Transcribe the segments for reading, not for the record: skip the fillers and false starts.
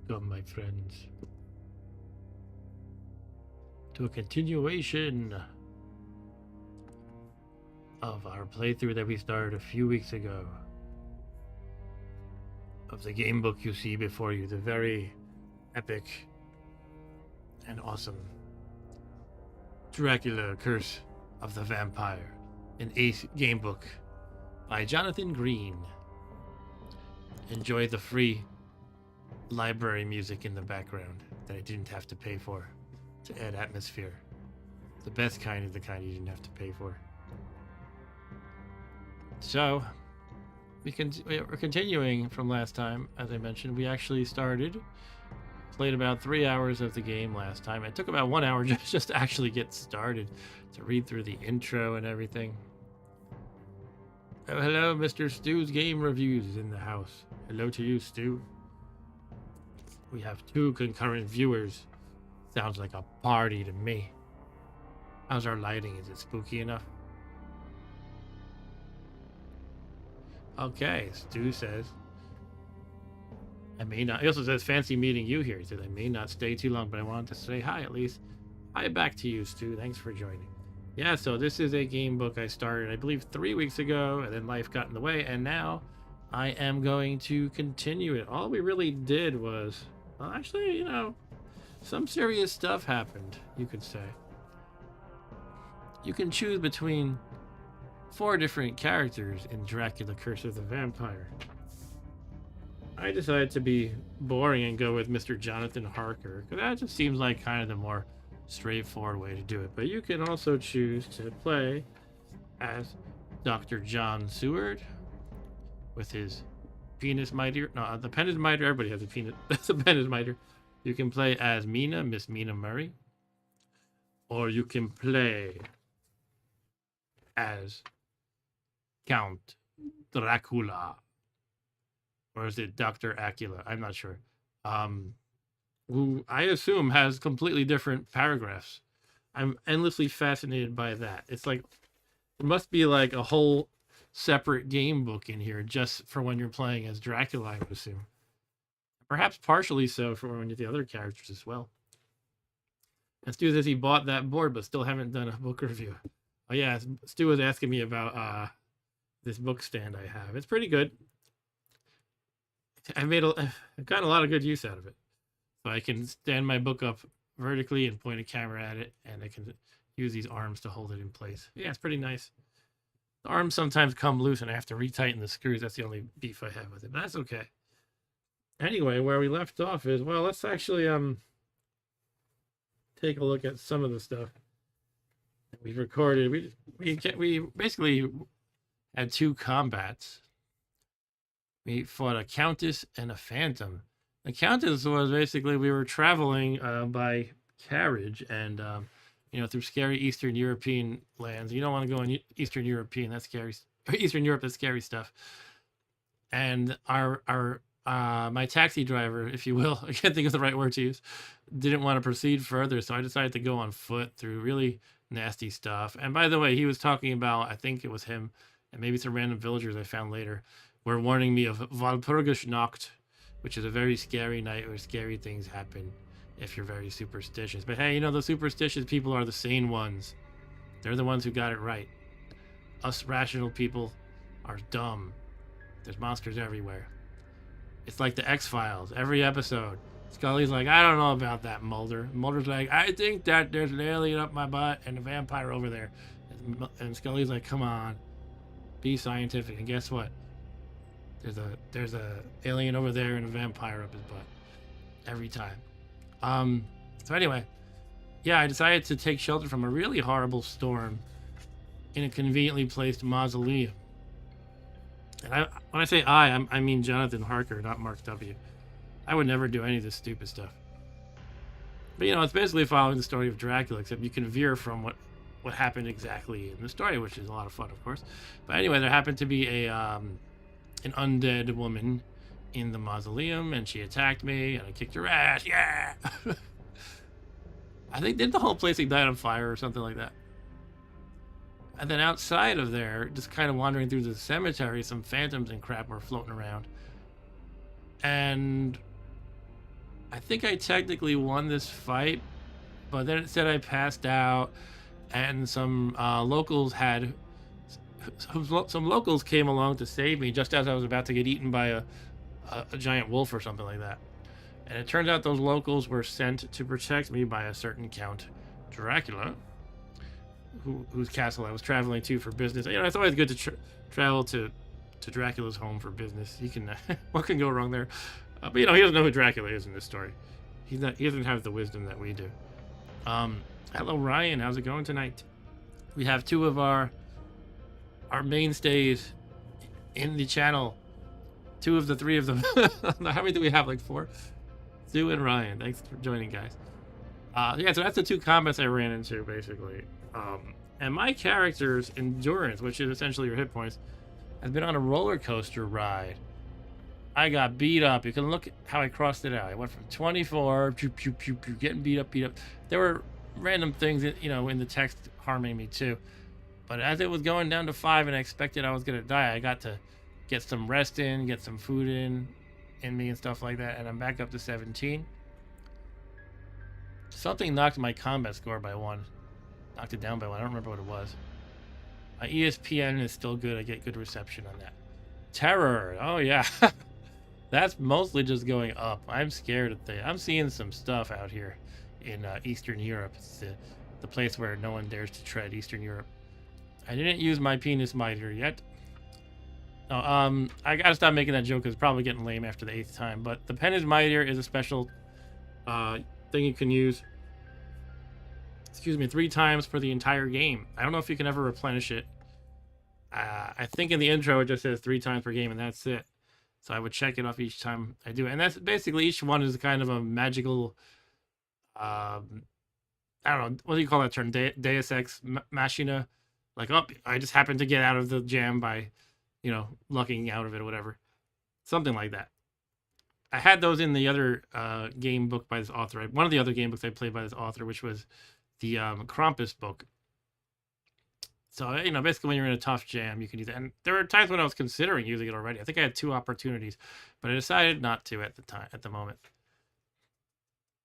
Welcome, my friends, to a continuation of our playthrough that we started a few weeks ago of the game book you see before you, the very epic and awesome Dracula Curse of the Vampire, an Ace game book by Jonathan Green. Enjoy the free library music in the background that I didn't have to pay for to add atmosphere. The best kind is the kind you didn't have to pay for. So, we're continuing from last time. As I mentioned, we actually played about 3 hours of the game last time. It took about 1 hour just to actually get started, to read through the intro and everything. Oh, hello, Mr. Stu's Game Reviews is in the house. Hello to you, Stu. We have 2 concurrent viewers. Sounds like a party to me. How's our lighting? Is it spooky enough? Okay, Stu says, I may not. He also says, fancy meeting you here. He says, I may not stay too long, but I wanted to say hi at least. Hi back to you, Stu. Thanks for joining. Yeah, so this is a game book I started, I believe, 3 weeks ago, and then life got in the way, and now I am going to continue it. All we really did was, well, actually, you know, some serious stuff happened, you could say. You can choose between 4 different characters in Dracula Curse of the Vampire. I decided to be boring and go with Mr. Jonathan Harker, because that just seems like kind of the more straightforward way to do it. But you can also choose to play as Dr. John Seward with his penis miter. No, the penis miter. Everybody has a penis. That's a penis miter. You can play as Mina, Miss Mina Murray, or you can play as Count Dracula, or is it Dr. Acula? I'm not sure. Who I assume has completely different paragraphs. I'm endlessly fascinated by that. It's like, there must be like a whole separate game book in here just for when you're playing as Dracula, I would assume. Perhaps partially so for when you're the other characters as well. And Stu says he bought that board, but still haven't done a book review. Oh yeah, Stu was asking me about this book stand I have. It's pretty good. I've gotten a lot of good use out of it. So I can stand my book up vertically and point a camera at it, and I can use these arms to hold it in place. Yeah, it's pretty nice. The arms sometimes come loose and I have to retighten the screws. That's the only beef I have with it, but that's okay. Anyway, where we left off is, well, let's actually take a look at some of the stuff that we've recorded. We basically had 2 combats. We fought a Countess and a Phantom. The Countess was basically, we were traveling by carriage and through scary Eastern European lands. You don't want to go in Eastern European, that's scary. Eastern Europe, that's scary stuff. And my taxi driver, if you will, I can't think of the right word to use, didn't want to proceed further, so I decided to go on foot through really nasty stuff. And by the way, he was talking about, I think it was him, and maybe some random villagers I found later, were warning me of Walpurgisnacht, which is a very scary night where scary things happen if you're very superstitious. But hey, the superstitious people are the sane ones. They're the ones who got it right. Us rational people are dumb. There's monsters everywhere. It's like the X-Files. Every episode, Scully's like, I don't know about that, Mulder. Mulder's like, I think that there's an alien up my butt and a vampire over there. And Scully's like, come on, be scientific. And guess what? There's a alien over there and a vampire up his butt every time. So anyway, yeah, I decided to take shelter from a really horrible storm in a conveniently placed mausoleum. And when I say I mean Jonathan Harker, not Mark W. I would never do any of this stupid stuff. But it's basically following the story of Dracula, except you can veer from what happened exactly in the story, which is a lot of fun, of course. But anyway, there happened to be an undead woman in the mausoleum, and she attacked me, and I kicked her ass. Yeah. I think did the whole place ignite on fire or something like that. And then outside of there, just kind of wandering through the cemetery, some phantoms and crap were floating around. And I think I technically won this fight, but then it said I passed out, and some locals had some locals came along to save me just as I was about to get eaten by a giant wolf or something like that. And it turns out those locals were sent to protect me by a certain Count Dracula, whose castle I was traveling to for business. You know, it's always good to travel to Dracula's home for business. You can what can go wrong there? But you know, he doesn't know who Dracula is in this story. He doesn't have the wisdom that we do. Hello Ryan, how's it going tonight? We have two of our mainstays in the channel. Two of the three of them. How many do we have? Like 4? Sue and Ryan. Thanks for joining, guys. Yeah, so that's the 2 combats I ran into, basically. And my character's endurance, which is essentially your hit points, has been on a roller coaster ride. I got beat up. You can look at how I crossed it out. I went from 24, getting beat up. There were random things, you know, in the text harming me too. But as it was going down to 5 and I expected I was going to die, I got to get some rest in, get some food in me and stuff like that, and I'm back up to 17. Something knocked my combat score by 1. Knocked it down by 1. I don't remember what it was. My ESPN is still good. I get good reception on that. Terror. Oh, yeah. That's mostly just going up. I'm scared of things. I'm seeing some stuff out here in Eastern Europe. It's the place where no one dares to tread, Eastern Europe. I didn't use my penis miter yet. No, I gotta stop making that joke because it's probably getting lame after the 8th time. But the penis miter is a special thing you can use. Excuse me, 3 times for the entire game. I don't know if you can ever replenish it. I think in the intro it just says 3 times per game, and that's it. So I would check it off each time I do it. And that's basically, each one is kind of a magical, I don't know, what do you call that term? Deus Ex Machina. Like, oh, I just happened to get out of the jam by, you know, lucking out of it or whatever. Something like that. I had those in the other game book by this author. One of the other game books I played by this author, which was the Krampus book. So, you know, basically when you're in a tough jam, you can use it. And there were times when I was considering using it already. I think I had 2 opportunities, but I decided not to at the moment.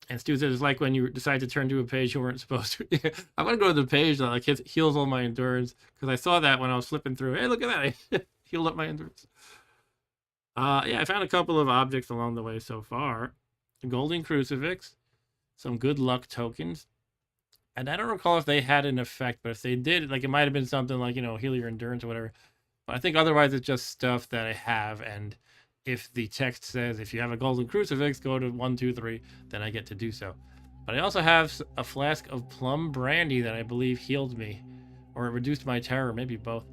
And Stu says, it's like when you decide to turn to a page you weren't supposed to. I'm going to go to the page that like heals all my endurance, because I saw that when I was flipping through. Hey, look at that. I healed up my endurance. Yeah, I found a couple of objects along the way so far. A golden crucifix, some good luck tokens. And I don't recall if they had an effect, but if they did, like, it might have been something like, you know, heal your endurance or whatever. But I think otherwise it's just stuff that I have, and if the text says if you have a golden crucifix, go to 1, 2, 3, then I get to do so. But I also have a flask of plum brandy that I believe healed me, or it reduced my terror, maybe both.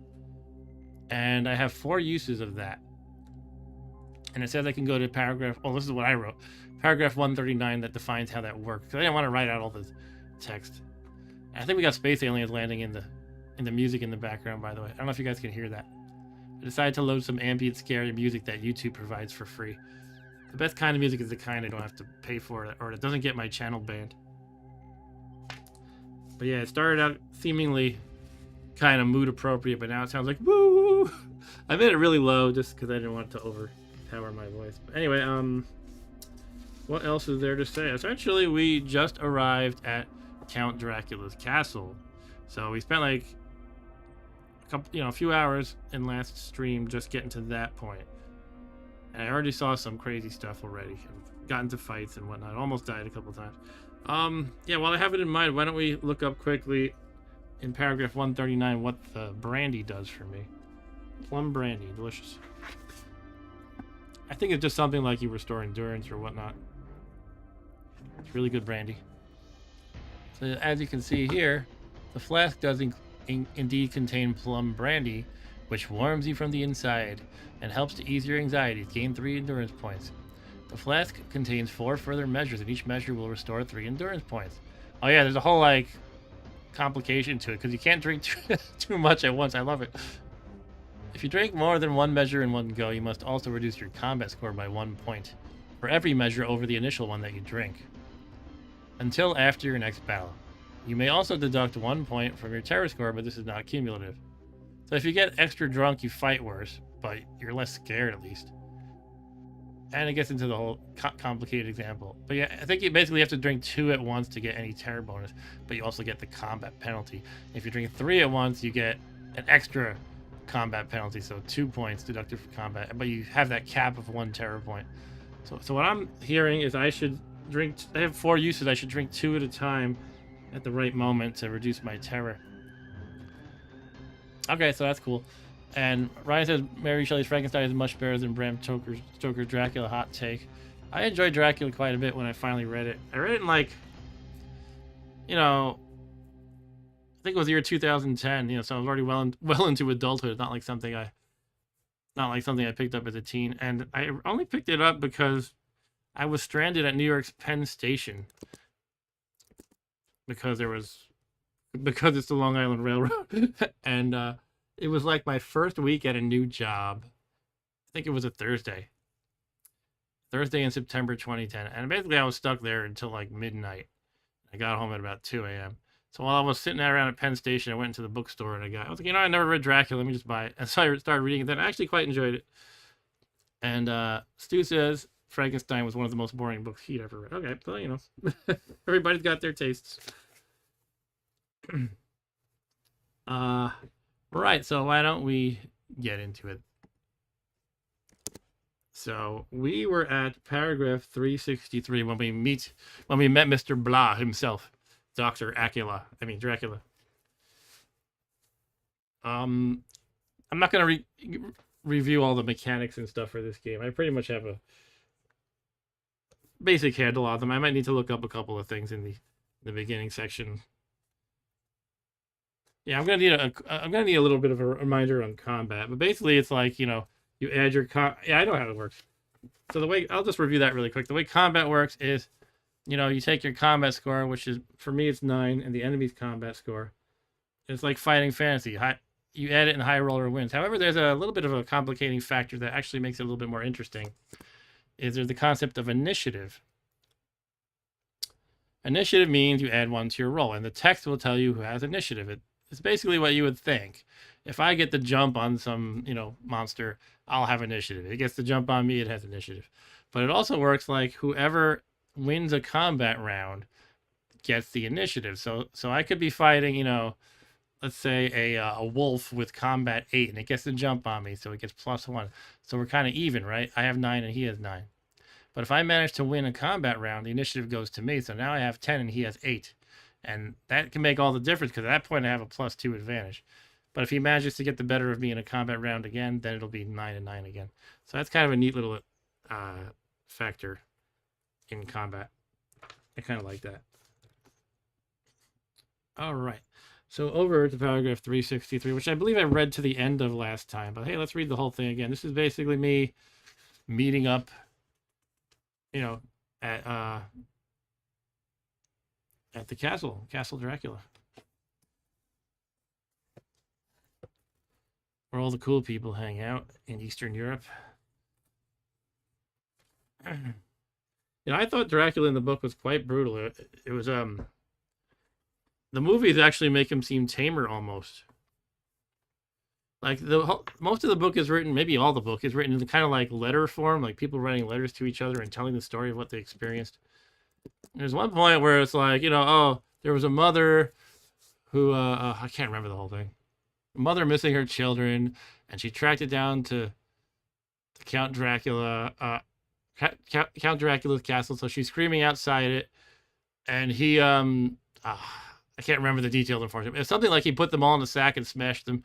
And I have 4 uses of that. And it says I can go to paragraph, oh, this is what I wrote, paragraph 139, that defines how that works, because I didn't want to write out all the text. And I think we got space aliens landing in the music in the background, by the way. I don't know if you guys can hear that. I decided to load some ambient scary music that YouTube provides for free. The best kind of music is the kind I don't have to pay for, or it doesn't get my channel banned. But yeah, it started out seemingly kind of mood appropriate, but now it sounds like woo. I made it really low just because I didn't want it to overpower my voice. But anyway, what else is there to say? Essentially, we just arrived at Count Dracula's castle, so we spent like a few hours in last stream just getting to that point. And I already saw some crazy stuff already. I've gotten into fights and whatnot. Almost died a couple times. Yeah, while I have it in mind, why don't we look up quickly in paragraph 139 what the brandy does for me. Plum brandy, delicious. I think it's just something like you restore endurance or whatnot. It's really good brandy. So as you can see here, the flask does indeed contain plum brandy, which warms you from the inside and helps to ease your anxieties. Gain 3 endurance points. The flask contains 4 further measures, and each measure will restore 3 endurance points. Oh yeah, there's a whole like complication to it, because you can't drink too much at once. I love it. If you drink more than 1 measure in one go, you must also reduce your combat score by 1 point for every measure over the initial one that you drink, until after your next battle. You may also deduct 1 point from your terror score, but this is not cumulative. So if you get extra drunk, you fight worse, but you're less scared at least. And it gets into the whole complicated example. But yeah, I think you basically have to drink 2 at once to get any terror bonus, but you also get the combat penalty. If you drink 3 at once, you get an extra combat penalty, so 2 points deducted for combat, but you have that cap of 1 terror point. So what I'm hearing is I should drink, I have 4 uses, I should drink 2 at a time at the right moment to reduce my terror. Okay, so that's cool. And Ryan says Mary Shelley's Frankenstein is much better than Bram Stoker's Dracula. Hot take. I enjoyed Dracula quite a bit when I finally read it. I read it in like, you know, I think it was the year 2010. You know, so I was already well into adulthood. Not like something I picked up as a teen. And I only picked it up because I was stranded at New York's Penn Station because it's the Long Island Railroad, and it was like my first week at a new job. I think it was a Thursday in September 2010. And basically I was stuck there until like midnight. I got home at about 2 a.m. So while I was sitting there around at Penn Station, I went into the bookstore and I was like, I never read Dracula. Let me just buy it. And so I started reading it. Then I actually quite enjoyed it. And Stu says Frankenstein was one of the most boring books he'd ever read. Okay, well, everybody's got their tastes. Right, so why don't we get into it? So we were at paragraph 363 when we met Mr. Blah himself, Dr. Dracula. I'm not gonna review all the mechanics and stuff for this game. I pretty much have a basic handle on them. I might need to look up a couple of things in the beginning section. Yeah, I'm gonna need a little bit of a reminder on combat, but basically it's like, you add your yeah, I know how it works. So the way, I'll just review that really quick. The way combat works is, you take your combat score, which is, for me it's 9, and the enemy's combat score. It's like fighting fantasy. You add it and high roller wins. However, there's a little bit of a complicating factor that actually makes it a little bit more interesting. Is there's the concept of initiative. Initiative means you add 1 to your roll, and the text will tell you who has initiative. It's basically what you would think. If I get the jump on some, monster, I'll have initiative. It gets the jump on me, it has initiative. But it also works like whoever wins a combat round gets the initiative. So I could be fighting, let's say a wolf with combat 8, and it gets the jump on me, so it gets +1. So we're kind of even, right? I have 9 and he has 9. But if I manage to win a combat round, the initiative goes to me. So now I have 10 and he has 8. And that can make all the difference, because at that point I have a +2 advantage. But if he manages to get the better of me in a combat round again, then it'll be 9 and 9 again. So that's kind of a neat little factor in combat. I kind of like that. All right. So over to paragraph 363, which I believe I read to the end of last time. But hey, let's read the whole thing again. This is basically me meeting up, at the Castle Dracula, where all the cool people hang out in Eastern Europe. I thought Dracula in the book was quite brutal. It was the movies actually make him seem tamer almost. Like most of the book is written, maybe all the book is written in kind of like letter form, like people writing letters to each other and telling the story of what they experienced. There's one point where it's like, there was a mother who, I can't remember the whole thing. A mother missing her children, and she tracked it down to Count Dracula, Count Dracula's castle. So she's screaming outside it, and he, I can't remember the details, unfortunately. It's something like he put them all in a sack and smashed them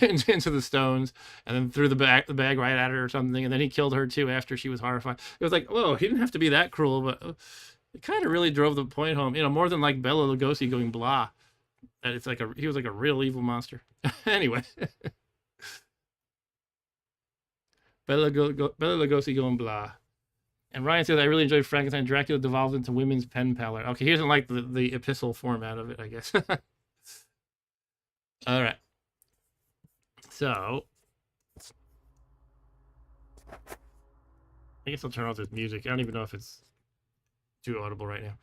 into the stones, and then threw the bag right at her or something, and then he killed her too after she was horrified. It was like, whoa, he didn't have to be that cruel, but it kind of really drove the point home, more than like Bela Lugosi going blah. And it's like he was like a real evil monster. Anyway, Bela Lugosi going blah. And Ryan says, I really enjoyed Frankenstein. Dracula devolves into women's pen pal. Okay, he doesn't like the epistle format of it, I guess. All right. So, I guess I'll turn off this music. I don't even know if it's too audible right now.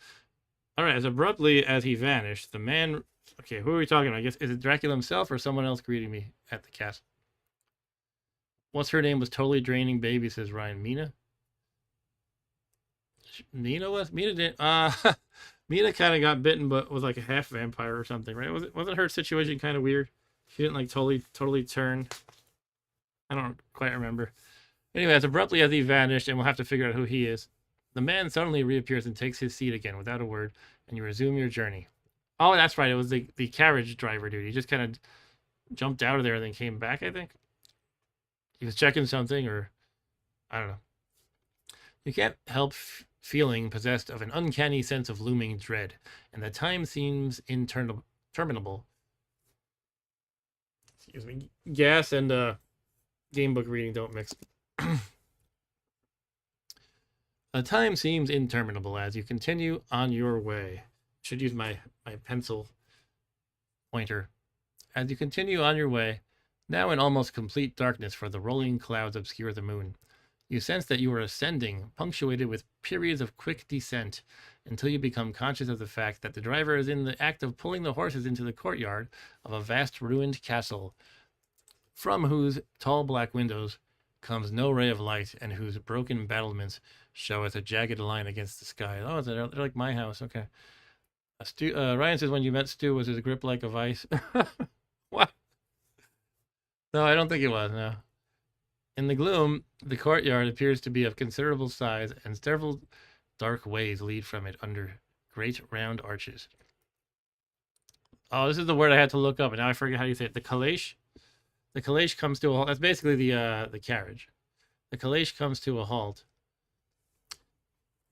All right, as abruptly as he vanished, the man... Okay, who are we talking about? I guess, is it Dracula himself or someone else greeting me at the castle? What's her name was totally draining baby, says Ryan. Mina? Mina was? Mina didn't. Mina kind of got bitten, but was like a half vampire or something, right? Wasn't her situation kind of weird? She didn't like totally turn. I don't quite remember. Anyway, as abruptly as he vanished, and we'll have to figure out who he is, the man suddenly reappears and takes his seat again without a word, and you resume your journey. Oh, that's right. It was the carriage driver dude. He just kind of jumped out of there and then came back, I think. He was checking something, or I don't know. You can't help feeling possessed of an uncanny sense of looming dread, and the time seems interminable. Excuse me. Gas and Gamebook reading don't mix. The time seems interminable as you continue on your way. Should use my pencil pointer. As you continue on your way, now in almost complete darkness, for the rolling clouds obscure the moon, you sense that you are ascending, punctuated with periods of quick descent, until you become conscious of the fact that the driver is in the act of pulling the horses into the courtyard of a vast ruined castle, from whose tall black windows comes no ray of light, and whose broken battlements show as a jagged line against the sky. Oh, they're like my house. Okay. Ryan says when you met Stu, was his grip like a vice? What? No, I don't think it was, no. In the gloom, the courtyard appears to be of considerable size, and several dark ways lead from it under great round arches. Oh, this is the word I had to look up, and now I forget how you say it. The calèche? The calèche comes to a halt. That's basically the carriage. The calèche comes to a halt,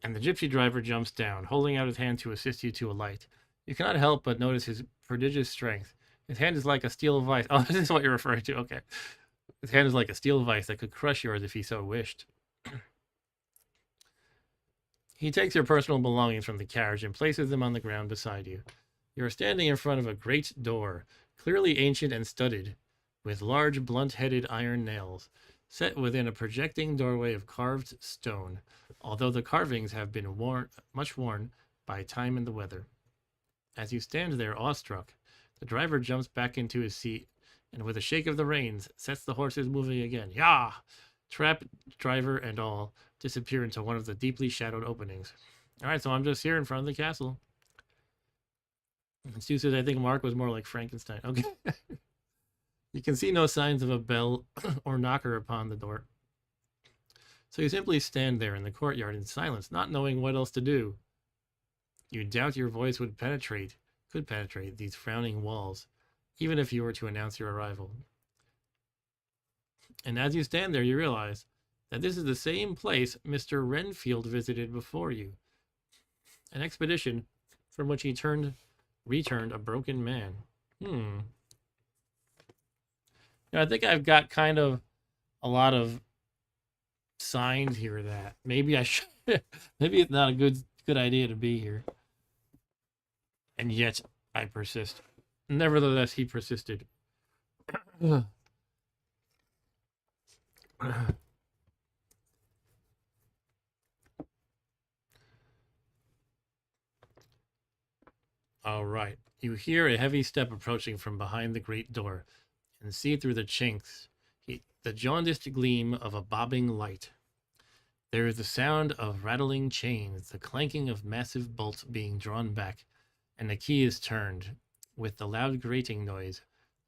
and the gypsy driver jumps down, holding out his hand to assist you to alight. You cannot help but notice his prodigious strength. His hand is like a steel vice. Oh, this is what you're referring to. Okay. His hand is like a steel vice that could crush yours if he so wished. He takes your personal belongings from the carriage and places them on the ground beside you. You are standing in front of a great door, clearly ancient and studded, with large blunt-headed iron nails, set within a projecting doorway of carved stone, although the carvings have been much worn by time and the weather. As you stand there awestruck, the driver jumps back into his seat, and with a shake of the reins, sets the horses moving again. Yah! Trap, driver, and all disappear into one of the deeply shadowed openings. All right, so I'm just here in front of the castle. And Stu says, I think Mark was more like Frankenstein. Okay. You can see no signs of a bell or knocker upon the door. So you simply stand there in the courtyard in silence, not knowing what else to do. You doubt your voice could penetrate these frowning walls, even if you were to announce your arrival. And as you stand there, you realize that this is the same place Mr. Renfield visited before you. An expedition from which he returned a broken man. I think I've got kind of a lot of signs here that maybe I should, maybe it's not a good idea to be here. And yet I persist. Nevertheless, he persisted. All right. You hear a heavy step approaching from behind the great door, and see through the chinks the jaundiced gleam of a bobbing light. There is the sound of rattling chains, the clanking of massive bolts being drawn back, and the key is turned, with the loud grating noise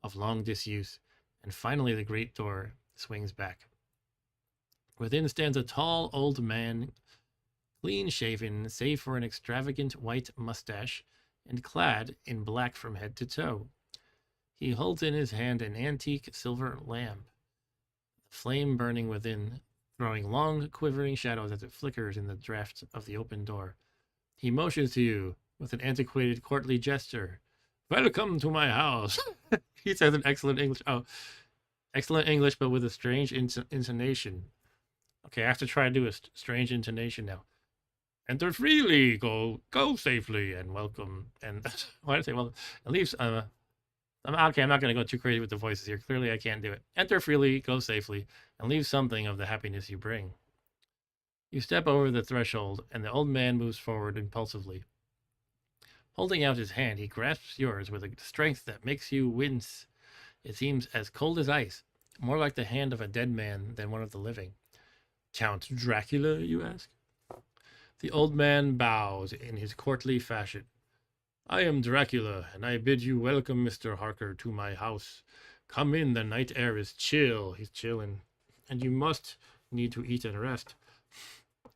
of long disuse, and finally the great door swings back. Within stands a tall old man, clean-shaven, save for an extravagant white mustache, and clad in black from head to toe. He holds in his hand an antique silver lamp, the flame burning within, throwing long, quivering shadows as it flickers in the draught of the open door. He motions to you with an antiquated, courtly gesture. Welcome to my house. He says in excellent English. Oh, excellent English, but with a strange intonation. Okay, I have to try to do a strange intonation now. Enter freely, go safely, and welcome. And why did I say welcome? At least, okay, I'm not going to go too crazy with the voices here. Clearly, I can't do it. Enter freely, go safely, and leave something of the happiness you bring. You step over the threshold, and the old man moves forward impulsively. Holding out his hand, he grasps yours with a strength that makes you wince. It seems as cold as ice, more like the hand of a dead man than one of the living. Count Dracula, you ask? The old man bows in his courtly fashion. I am Dracula, and I bid you welcome, Mr. Harker, to my house. Come in, the night air is chill. He's chilling. And you must need to eat and rest.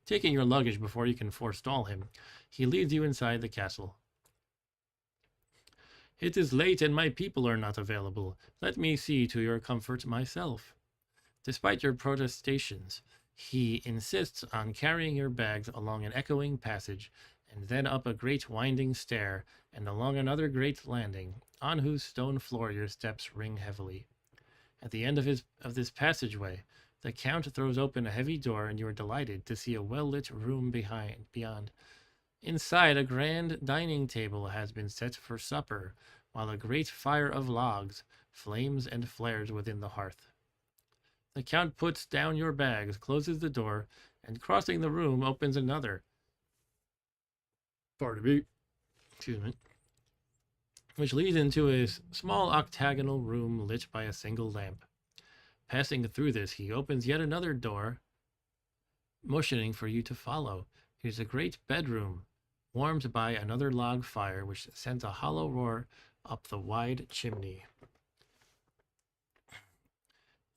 Taking your luggage before you can forestall him, he leads you inside the castle. It is late and my people are not available. Let me see to your comfort myself. Despite your protestations, he insists on carrying your bags along an echoing passage, and then up a great winding stair, and along another great landing, on whose stone floor your steps ring heavily. At the end of this passageway, the Count throws open a heavy door, and you are delighted to see a well-lit room beyond. Inside, a grand dining table has been set for supper, while a great fire of logs flames and flares within the hearth. The Count puts down your bags, closes the door, and crossing the room opens another. Pardon me. Excuse me. Which leads into a small octagonal room lit by a single lamp. Passing through this, he opens yet another door, motioning for you to follow. Here's a great bedroom, warmed by another log fire, which sends a hollow roar up the wide chimney.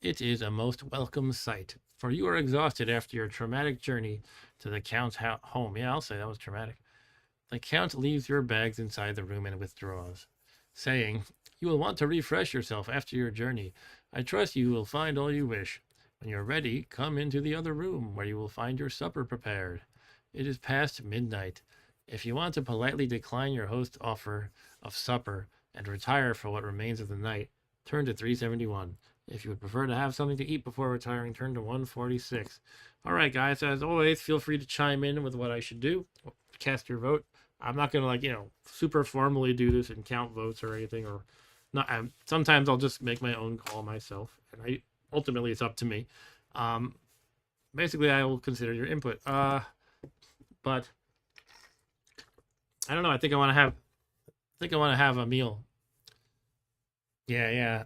It is a most welcome sight, for you are exhausted after your traumatic journey to the Count's home. Yeah, I'll say that was traumatic. The Count leaves your bags inside the room and withdraws, saying, "You will want to refresh yourself after your journey. I trust you will find all you wish. When you're ready, come into the other room, where you will find your supper prepared. It is past midnight. If you want to politely decline your host's offer of supper and retire for what remains of the night, turn to 371. If you would prefer to have something to eat before retiring, turn to 146. All right, guys, as always, feel free to chime in with what I should do. Cast your vote. I'm not going to, super formally do this and count votes or anything. Or not. Sometimes I'll just make my own call myself. And ultimately, it's up to me. Basically, I will consider your input. But I don't know. I think I want to have a meal. Yeah,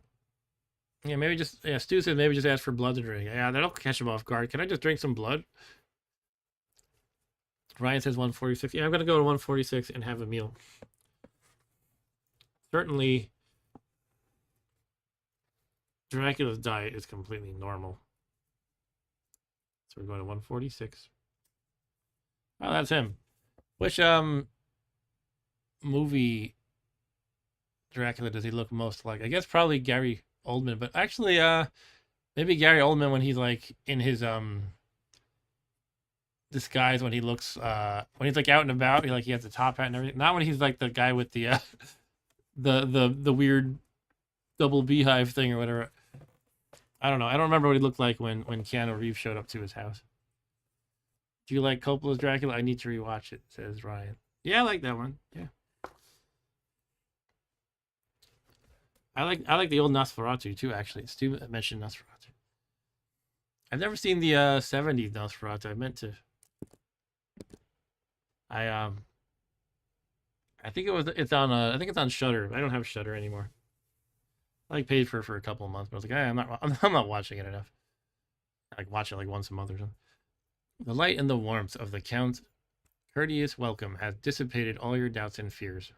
maybe Stu said maybe just ask for blood to drink. Yeah, that'll catch him off guard. Can I just drink some blood? Ryan says 146. Yeah, I'm going to go to 146 and have a meal. Certainly, Dracula's diet is completely normal. So we're going to 146. Oh, that's him. Which movie Dracula does he look most like? I guess probably Gary Oldman, but actually maybe Gary Oldman when he's like in his disguise, when he looks when he's like out and about, he has the top hat and everything. Not when he's like the guy with the the weird double beehive thing or whatever. I don't know. I don't remember what he looked like when Keanu Reeves showed up to his house. Do you like Coppola's Dracula? I need to rewatch it, says Ryan. Yeah, I like that one. Yeah. I like the old Nosferatu too, actually. Stu mentioned Nosferatu. I've never seen the 70s Nosferatu. I meant to. I think it's on Shudder. I don't have Shudder anymore. I paid for a couple of months, but I was like, I'm not watching it enough. I watch it like once a month or something. The light and the warmth of the Count's courteous welcome has dissipated all your doubts and fears.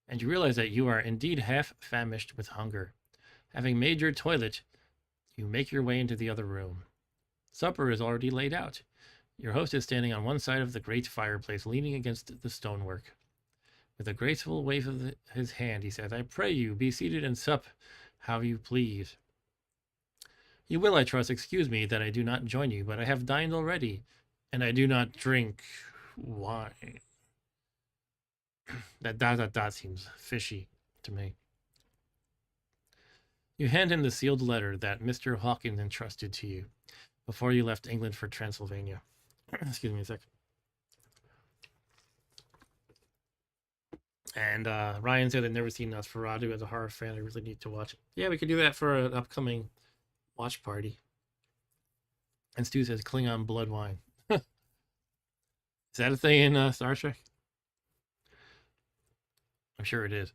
And you realize that you are indeed half famished with hunger. Having made your toilet, you make your way into the other room. Supper is already laid out. Your host is standing on one side of the great fireplace, leaning against the stonework. With a graceful wave of his hand, he says, "I pray you, be seated and sup how you please. You will, I trust, excuse me that I do not join you, but I have dined already, and I do not drink wine." That seems fishy to me. You hand him the sealed letter that Mr. Hawkins entrusted to you before you left England for Transylvania. Excuse me a sec. And Ryan said I'd never seen Nosferatu. As a horror fan, I really need to watch it. Yeah, we could do that for an upcoming watch party. And Stu says Klingon blood wine. Is that a thing in Star Trek? I'm sure it is.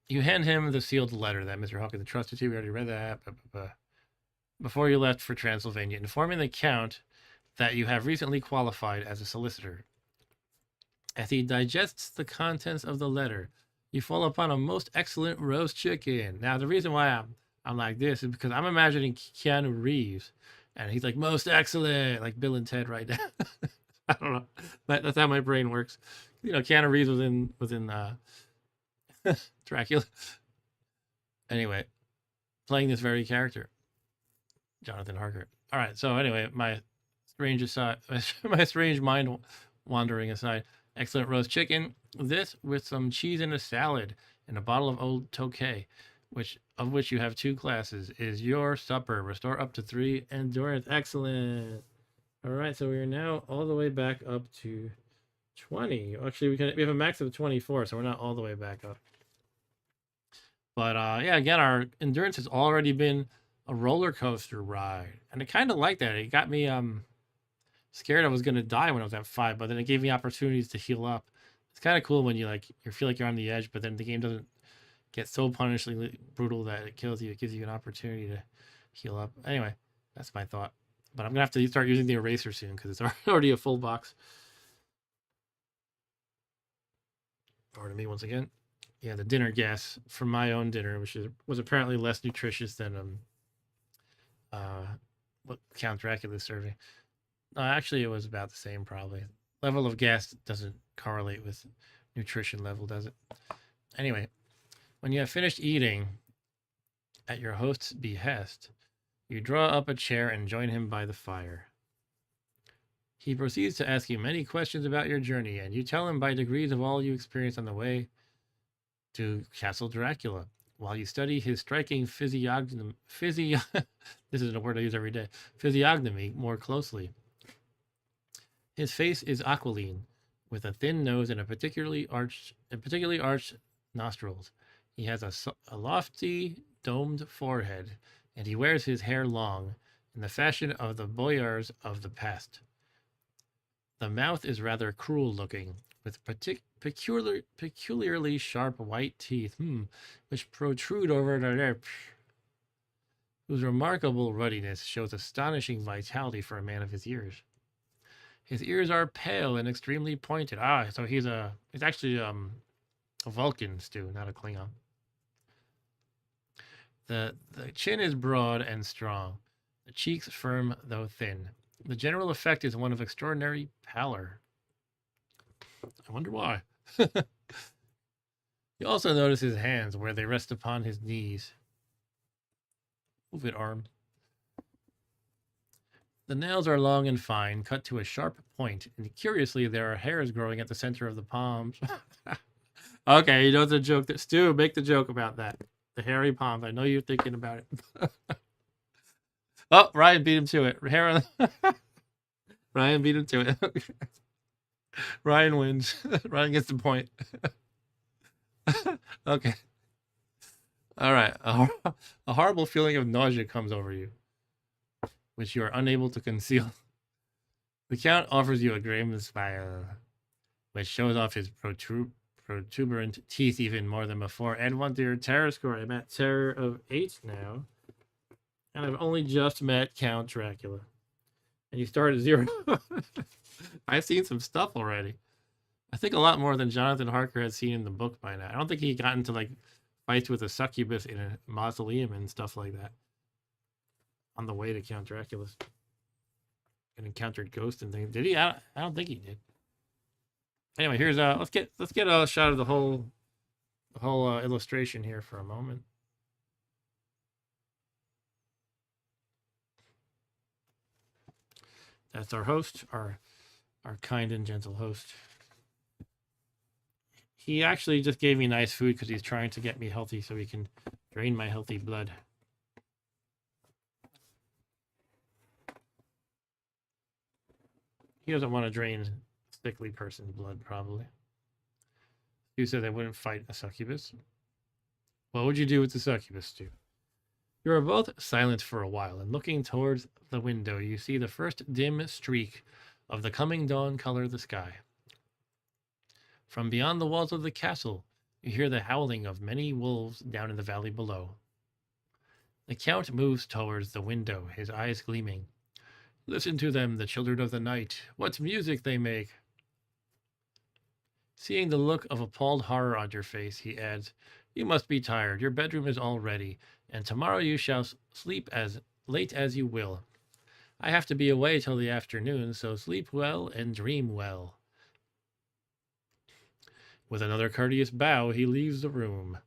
You hand him the sealed letter that Mr. Hawkins entrusted to you. We already read that. Before you left for Transylvania, informing the Count that you have recently qualified as a solicitor. As he digests the contents of the letter, you fall upon a most excellent roast chicken. Now, the reason why I'm like this is because I'm imagining Keanu Reeves, and he's like most excellent, like Bill and Ted right now. I don't know. That's how my brain works. You know, Keanu Reeves was in Dracula. Anyway, playing this very character, Jonathan Harker. All right. So anyway, my strange mind wandering aside. Excellent roast chicken. This with some cheese and a salad and a bottle of Old Tokay, which you have 2 glasses, is your supper. Restore up to 3 endurance. Excellent. All right, so we are now all the way back up to 20. Actually, we have a max of 24, so we're not all the way back up. But yeah, again, our endurance has already been a roller coaster ride, and I kind of like that. It got me scared I was gonna die when I was at 5, but then it gave me opportunities to heal up. It's kind of cool when you feel like you're on the edge, but then the game doesn't get so punishingly brutal that it kills you. It gives you an opportunity to heal up. Anyway, that's my thought. But I'm gonna have to start using the eraser soon because it's already a full box. Pardon me once again. Yeah, the dinner gas from my own dinner, which was apparently less nutritious than what Count Dracula is serving. Actually, it was about the same, probably. Level of gas doesn't correlate with nutrition level, does it? Anyway, when you have finished eating, at your host's behest, you draw up a chair and join him by the fire. He proceeds to ask you many questions about your journey, and you tell him by degrees of all you experienced on the way to Castle Dracula, while you study his striking physiognomy. This is a word I use every day. Physiognomy more closely. His face is aquiline, with a thin nose and particularly arched nostrils. He has a lofty, domed forehead, and he wears his hair long, in the fashion of the boyars of the past. The mouth is rather cruel-looking, with peculiarly sharp white teeth, which protrude over the lips, whose remarkable ruddiness shows astonishing vitality for a man of his years. His ears are pale and extremely pointed. So he's actually a Vulcan, Stu, not a Klingon. The chin is broad and strong, the cheeks firm though thin. The general effect is one of extraordinary pallor. I wonder why. You also notice his hands where they rest upon his knees. Move it, arm. The nails are long and fine, cut to a sharp point, and curiously, there are hairs growing at the center of the palms. Okay, you know the joke. Stu, make the joke about that. The hairy palms. I know you're thinking about it. Oh, Ryan beat him to it. Ryan beat him to it. Ryan wins. Ryan gets the point. Okay. All right. A horrible feeling of nausea comes over you, which you are unable to conceal. The Count offers you a grim smile, which shows off his protuberant teeth even more than before. Add 1 to your terror score. I'm at terror of 8 now. And I've only just met Count Dracula. And you start at 0. I've seen some stuff already. I think a lot more than Jonathan Harker had seen in the book by now. I don't think he got into fights with a succubus in a mausoleum and stuff like that on the way to Count Dracula's. And encountered ghosts and things. Did he? I don't think he did. Anyway, here's let's get a shot of the whole illustration here for a moment. That's our host, our kind and gentle host. He actually just gave me nice food because he's trying to get me healthy so he can drain my healthy blood. He doesn't want to drain a sickly person's blood, probably. You said they wouldn't fight a succubus. What would you do with the succubus, Stu? You are both silent for a while, and looking towards the window, you see the first dim streak of the coming dawn color the sky. From beyond the walls of the castle, you hear the howling of many wolves down in the valley below. The Count moves towards the window, his eyes gleaming. Listen to them, the children of the night. What music they make. Seeing the look of appalled horror on your face, he adds, you must be tired. Your bedroom is all ready, and tomorrow you shall sleep as late as you will. I have to be away till the afternoon, so sleep well and dream well. With another courteous bow, he leaves the room.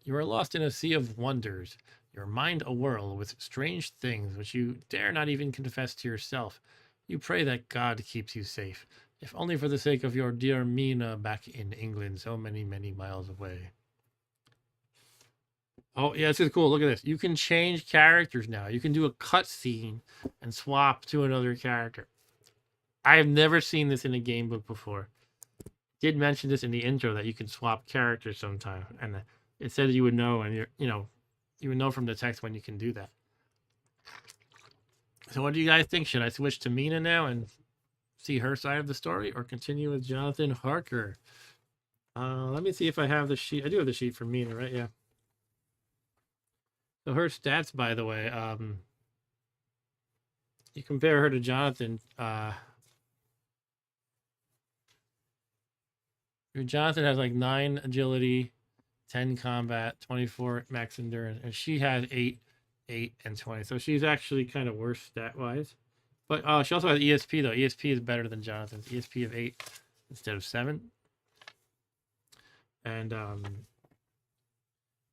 You are lost in a sea of wonders, your mind awhirl with strange things which you dare not even confess to yourself. You pray that God keeps you safe, if only for the sake of your dear Mina back in England, so many, many miles away. Oh, yeah, this is cool. Look at this. You can change characters now. You can do a cutscene and swap to another character. I have never seen this in a game book before. Did mention this in the intro that you can swap characters sometime, and it said you would know, and you would know from the text when you can do that. So what do you guys think? Should I switch to Mina now and see her side of the story, or continue with Jonathan Harker? Let me see if I have the sheet. I do have the sheet for Mina, right? Yeah. So her stats, by the way, you compare her to Jonathan. Jonathan has like 9 agility, 10 combat, 24 max endurance, and she has 8, and 20. So she's actually kind of worse stat wise. But she also has ESP though. ESP is better than Jonathan's. ESP of 8 instead of 7. And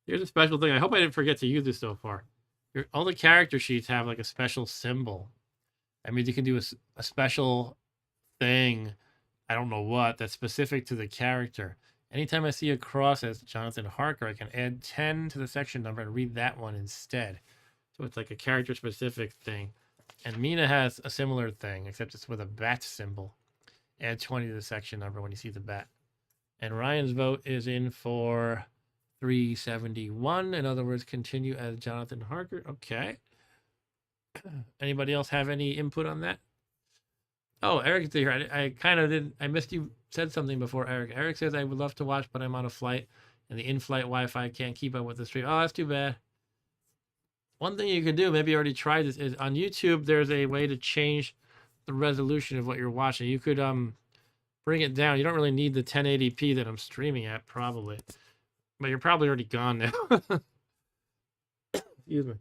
here's a special thing. I hope I didn't forget to use this so far. All the character sheets have like a special symbol. I mean, you can do a special thing. I don't know what, that's specific to the character. Anytime I see a cross as Jonathan Harker, I can add 10 to the section number and read that one instead. So it's like a character specific thing. And Mina has a similar thing, except it's with a bat symbol. Add 20 to the section number when you see the bat. And Ryan's vote is in for 371. In other words, continue as Jonathan Harker. Okay. Anybody else have any input on that? Oh, Eric's here. I kind of did. I missed you said something before, Eric. Eric says, I would love to watch, but I'm on a flight, and the in-flight Wi-Fi can't keep up with the stream. Oh, that's too bad. One thing you can do, maybe you already tried this, is on YouTube, there's a way to change the resolution of what you're watching. You could bring it down. You don't really need the 1080p that I'm streaming at, probably. But you're probably already gone now. Excuse me.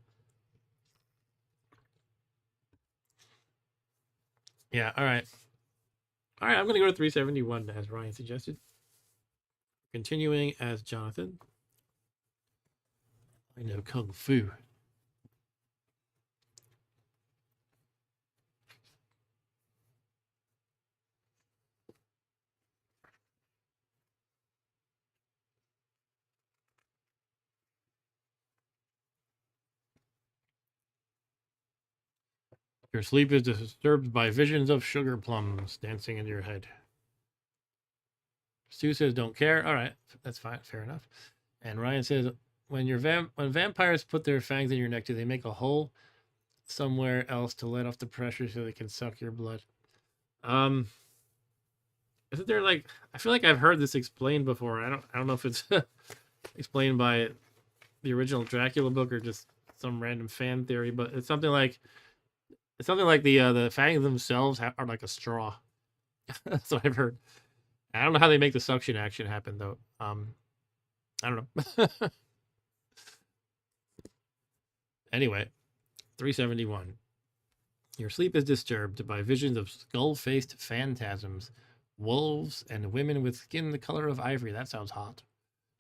Yeah, all right. All right, I'm going to go to 371 as Ryan suggested. Continuing as Jonathan. I know Kung Fu. Your sleep is disturbed by visions of sugar plums dancing in your head. Stu says, don't care. All right, that's fine. Fair enough. And Ryan says, when vampires put their fangs in your neck, do they make a hole somewhere else to let off the pressure so they can suck your blood? Isn't there like, I feel like I've heard this explained before. I don't know if it's explained by the original Dracula book or just some random fan theory, but it's something like the fangs themselves are like a straw. That's what I've heard. I don't know how they make the suction action happen though. I don't know. Anyway, 371. Your sleep is disturbed by visions of skull-faced phantasms, wolves, and women with skin the color of ivory. That sounds hot.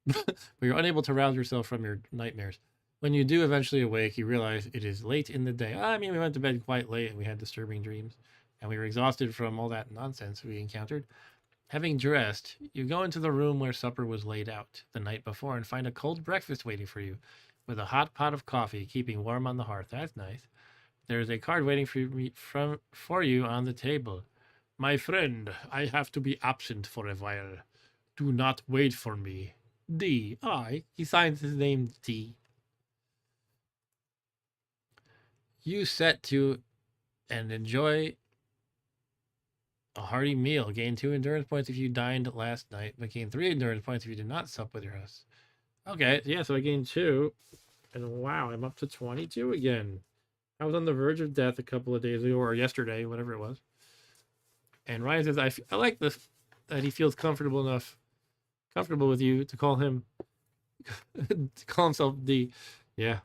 But you're unable to rouse yourself from your nightmares. When you do eventually awake, you realize it is late in the day. I mean, we went to bed quite late and we had disturbing dreams, and we were exhausted from all that nonsense we encountered. Having dressed, you go into the room where supper was laid out the night before and find a cold breakfast waiting for you, with a hot pot of coffee keeping warm on the hearth. That's nice. There is a card waiting for you on the table. My friend, I have to be absent for a while. Do not wait for me. D. He signs his name D. You set to and enjoy a hearty meal. Gain 2 endurance points if you dined last night, but gain 3 endurance points if you did not sup with your host. Okay, yeah, so I gained 2. And wow, I'm up to 22 again. I was on the verge of death a couple of days ago, or yesterday, whatever it was. And Ryan says, I like this, that he feels comfortable with you to call him, to call himself D. Yeah.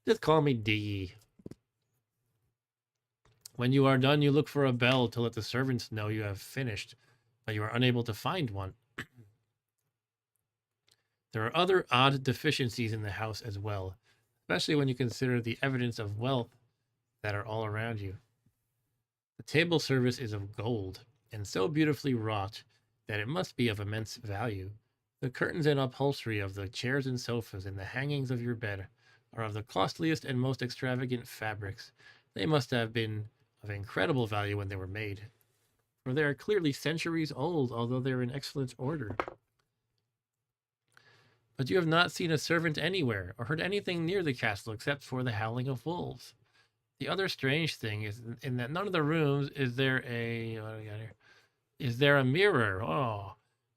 Just call me D. When you are done, you look for a bell to let the servants know you have finished, but you are unable to find one. There are other odd deficiencies in the house as well, especially when you consider the evidence of wealth that are all around you. The table service is of gold, and so beautifully wrought that it must be of immense value. The curtains and upholstery of the chairs and sofas and the hangings of your bed are of the costliest and most extravagant fabrics. They must have been of incredible value when they were made, for they are clearly centuries old, although they are in excellent order. But you have not seen a servant anywhere, or heard anything near the castle except for the howling of wolves. The other strange thing is in that none of the rooms is there a what do we got here? Is there a mirror? Oh,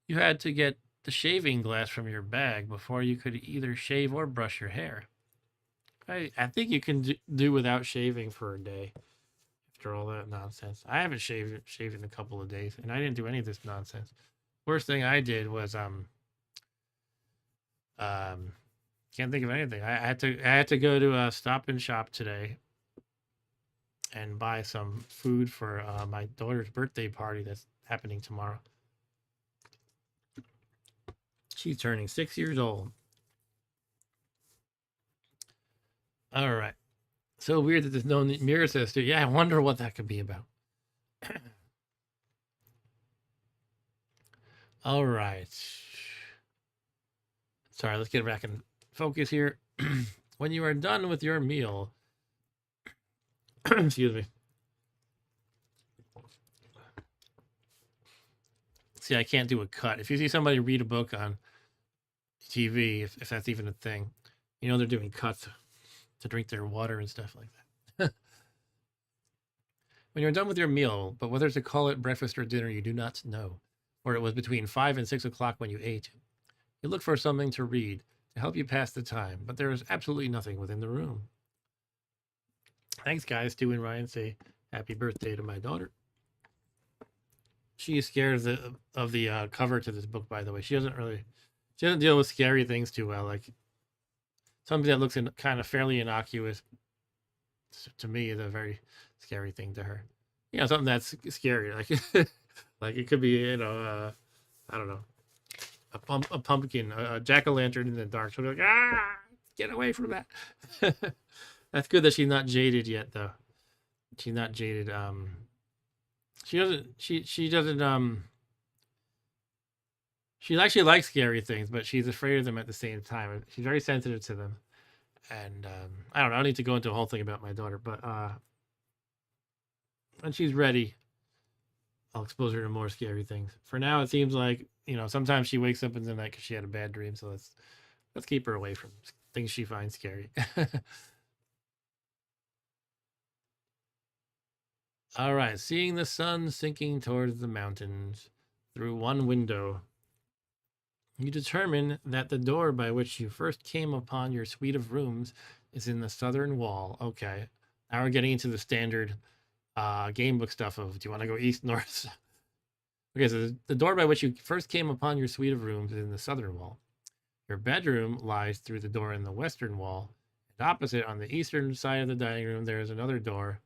you had to get the shaving glass from your bag before you could either shave or brush your hair. I think you can do without shaving for a day after all that nonsense. I haven't shaved in a couple of days, and I didn't do any of this nonsense. Worst thing I did was can't think of anything. I had to go to a Stop and Shop today and buy some food for my daughter's birthday party that's happening tomorrow. She's turning 6 years old. All right. So weird that there's no mirror sister. Yeah, I wonder what that could be about. All right. Sorry, let's get back in focus here. When you are done with your meal, excuse me. See, I can't do a cut. If you see somebody read a book on TV, if that's even a thing, you know they're doing cuts to drink their water and stuff like that. When you're done with your meal, but whether to call it breakfast or dinner, you do not know, or it was between 5 and 6 o'clock when you ate. You look for something to read to help you pass the time, but there is absolutely nothing within the room. Thanks, guys. Stu and Ryan say happy birthday to my daughter. She is scared of the cover to this book, by the way. She doesn't deal with scary things too well. Like something that looks kind of fairly innocuous to me is a very scary thing to her. You know, something that's scary, like like it could be, I don't know, a pumpkin, a jack-o'-lantern in the dark. She'll be like, get away from that. That's good that she's not jaded yet, though. She's not jaded. She actually likes scary things, but she's afraid of them at the same time. She's very sensitive to them. And I don't know, I don't need to go into a whole thing about my daughter, but when she's ready, I'll expose her to more scary things. For now, it seems like, sometimes she wakes up in the night because she had a bad dream, so let's keep her away from things she finds scary. All right, seeing the sun sinking towards the mountains through one window, you determine that the door by which you first came upon your suite of rooms is in the southern wall. Okay, now we're getting into the standard Gamebook stuff of, do you want to go east, north? Okay, so the door by which you first came upon your suite of rooms is in the southern wall. Your bedroom lies through the door in the western wall, and opposite on the eastern side of the dining room there is another door.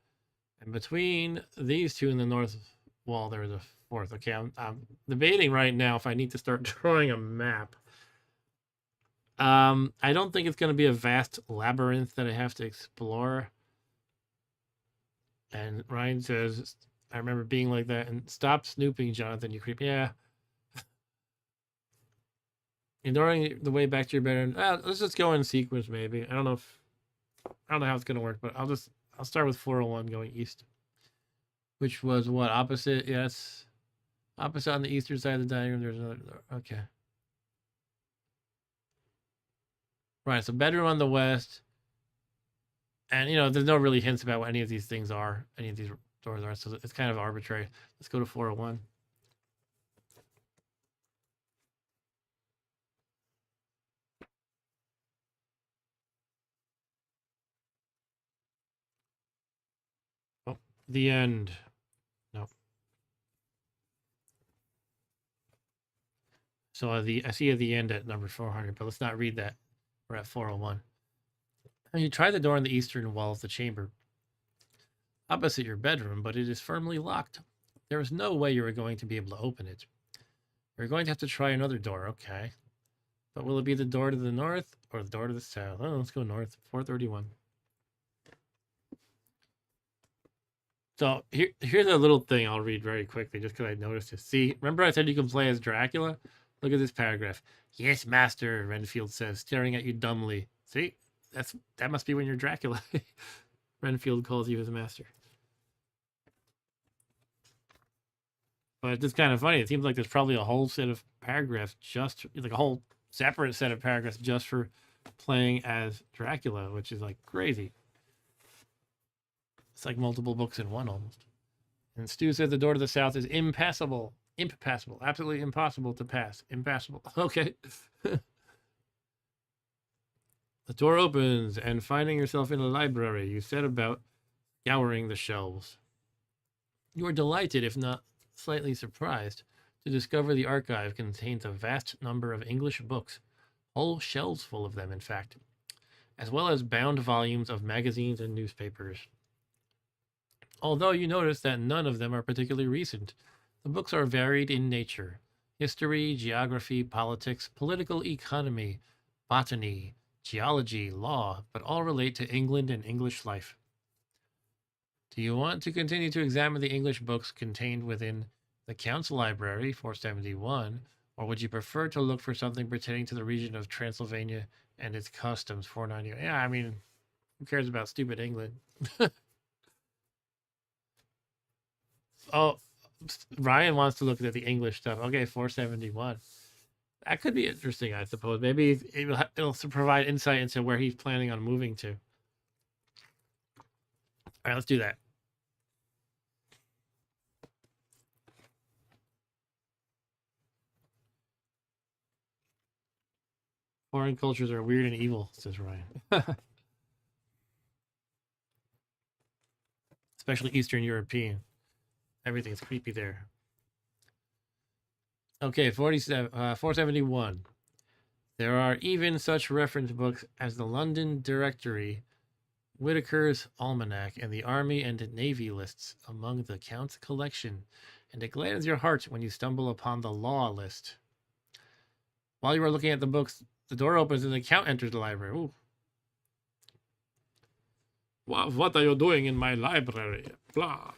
And between these two in the north wall, there is a fourth. Okay, I'm debating right now if I need to start drawing a map. I don't think it's going to be a vast labyrinth that I have to explore. And Ryan says, I remember being like that. And stop snooping, Jonathan, you creep. Yeah. Ignoring the way back to your bedroom. Let's just go in sequence, maybe. I don't know how it's going to work, but I'll start with 401 going east, which was what? Opposite? Yes. Opposite on the eastern side of the dining room. There's another door. Okay. Right. So bedroom on the west. And, there's no really hints about what any of these things are, any of these doors are. So it's kind of arbitrary. Let's go to 401. The end. No. So I see at the end at number 400, but let's not read that. We're at 401. And you try the door on the eastern wall of the chamber, opposite your bedroom, but it is firmly locked. There is no way you are going to be able to open it. You're going to have to try another door, okay. But will it be the door to the north or the door to the south? Oh, let's go north. 431. So here's a little thing I'll read very quickly just because I noticed it. See, remember I said you can play as Dracula? Look at this paragraph. Yes, master, Renfield says, staring at you dumbly. See, that must be when you're Dracula. Renfield calls you his master. But it's kind of funny. It seems like there's probably a whole set of paragraphs just like a whole separate set of paragraphs just for playing as Dracula, which is like crazy. It's like multiple books in one almost. And Stu said the door to the south is impassable. Impassable. Absolutely impossible to pass. Impassable. Okay. The door opens, and finding yourself in a library, you set about scouring the shelves. You are delighted, if not slightly surprised, to discover the archive contains a vast number of English books, whole shelves full of them, in fact, as well as bound volumes of magazines and newspapers. Although you notice that none of them are particularly recent, the books are varied in nature: history, geography, politics, political economy, botany, geology, law, but all relate to England and English life. Do you want to continue to examine the English books contained within the Count's Library, 471, or would you prefer to look for something pertaining to the region of Transylvania and its customs, 490? Yeah, I mean, who cares about stupid England? Oh, Ryan wants to look at the English stuff. Okay, 471. That could be interesting, I suppose. Maybe it'll provide insight into where he's planning on moving to. All right, let's do that. Foreign cultures are weird and evil, says Ryan. Especially Eastern European. Everything's creepy there. Okay, 471. There are even such reference books as the London Directory, Whitaker's Almanac, and the Army and Navy lists among the Count's collection, and it gladdens your heart when you stumble upon the law list. While you are looking at the books, the door opens and the Count enters the library. Ooh. What are you doing in my library? Blah.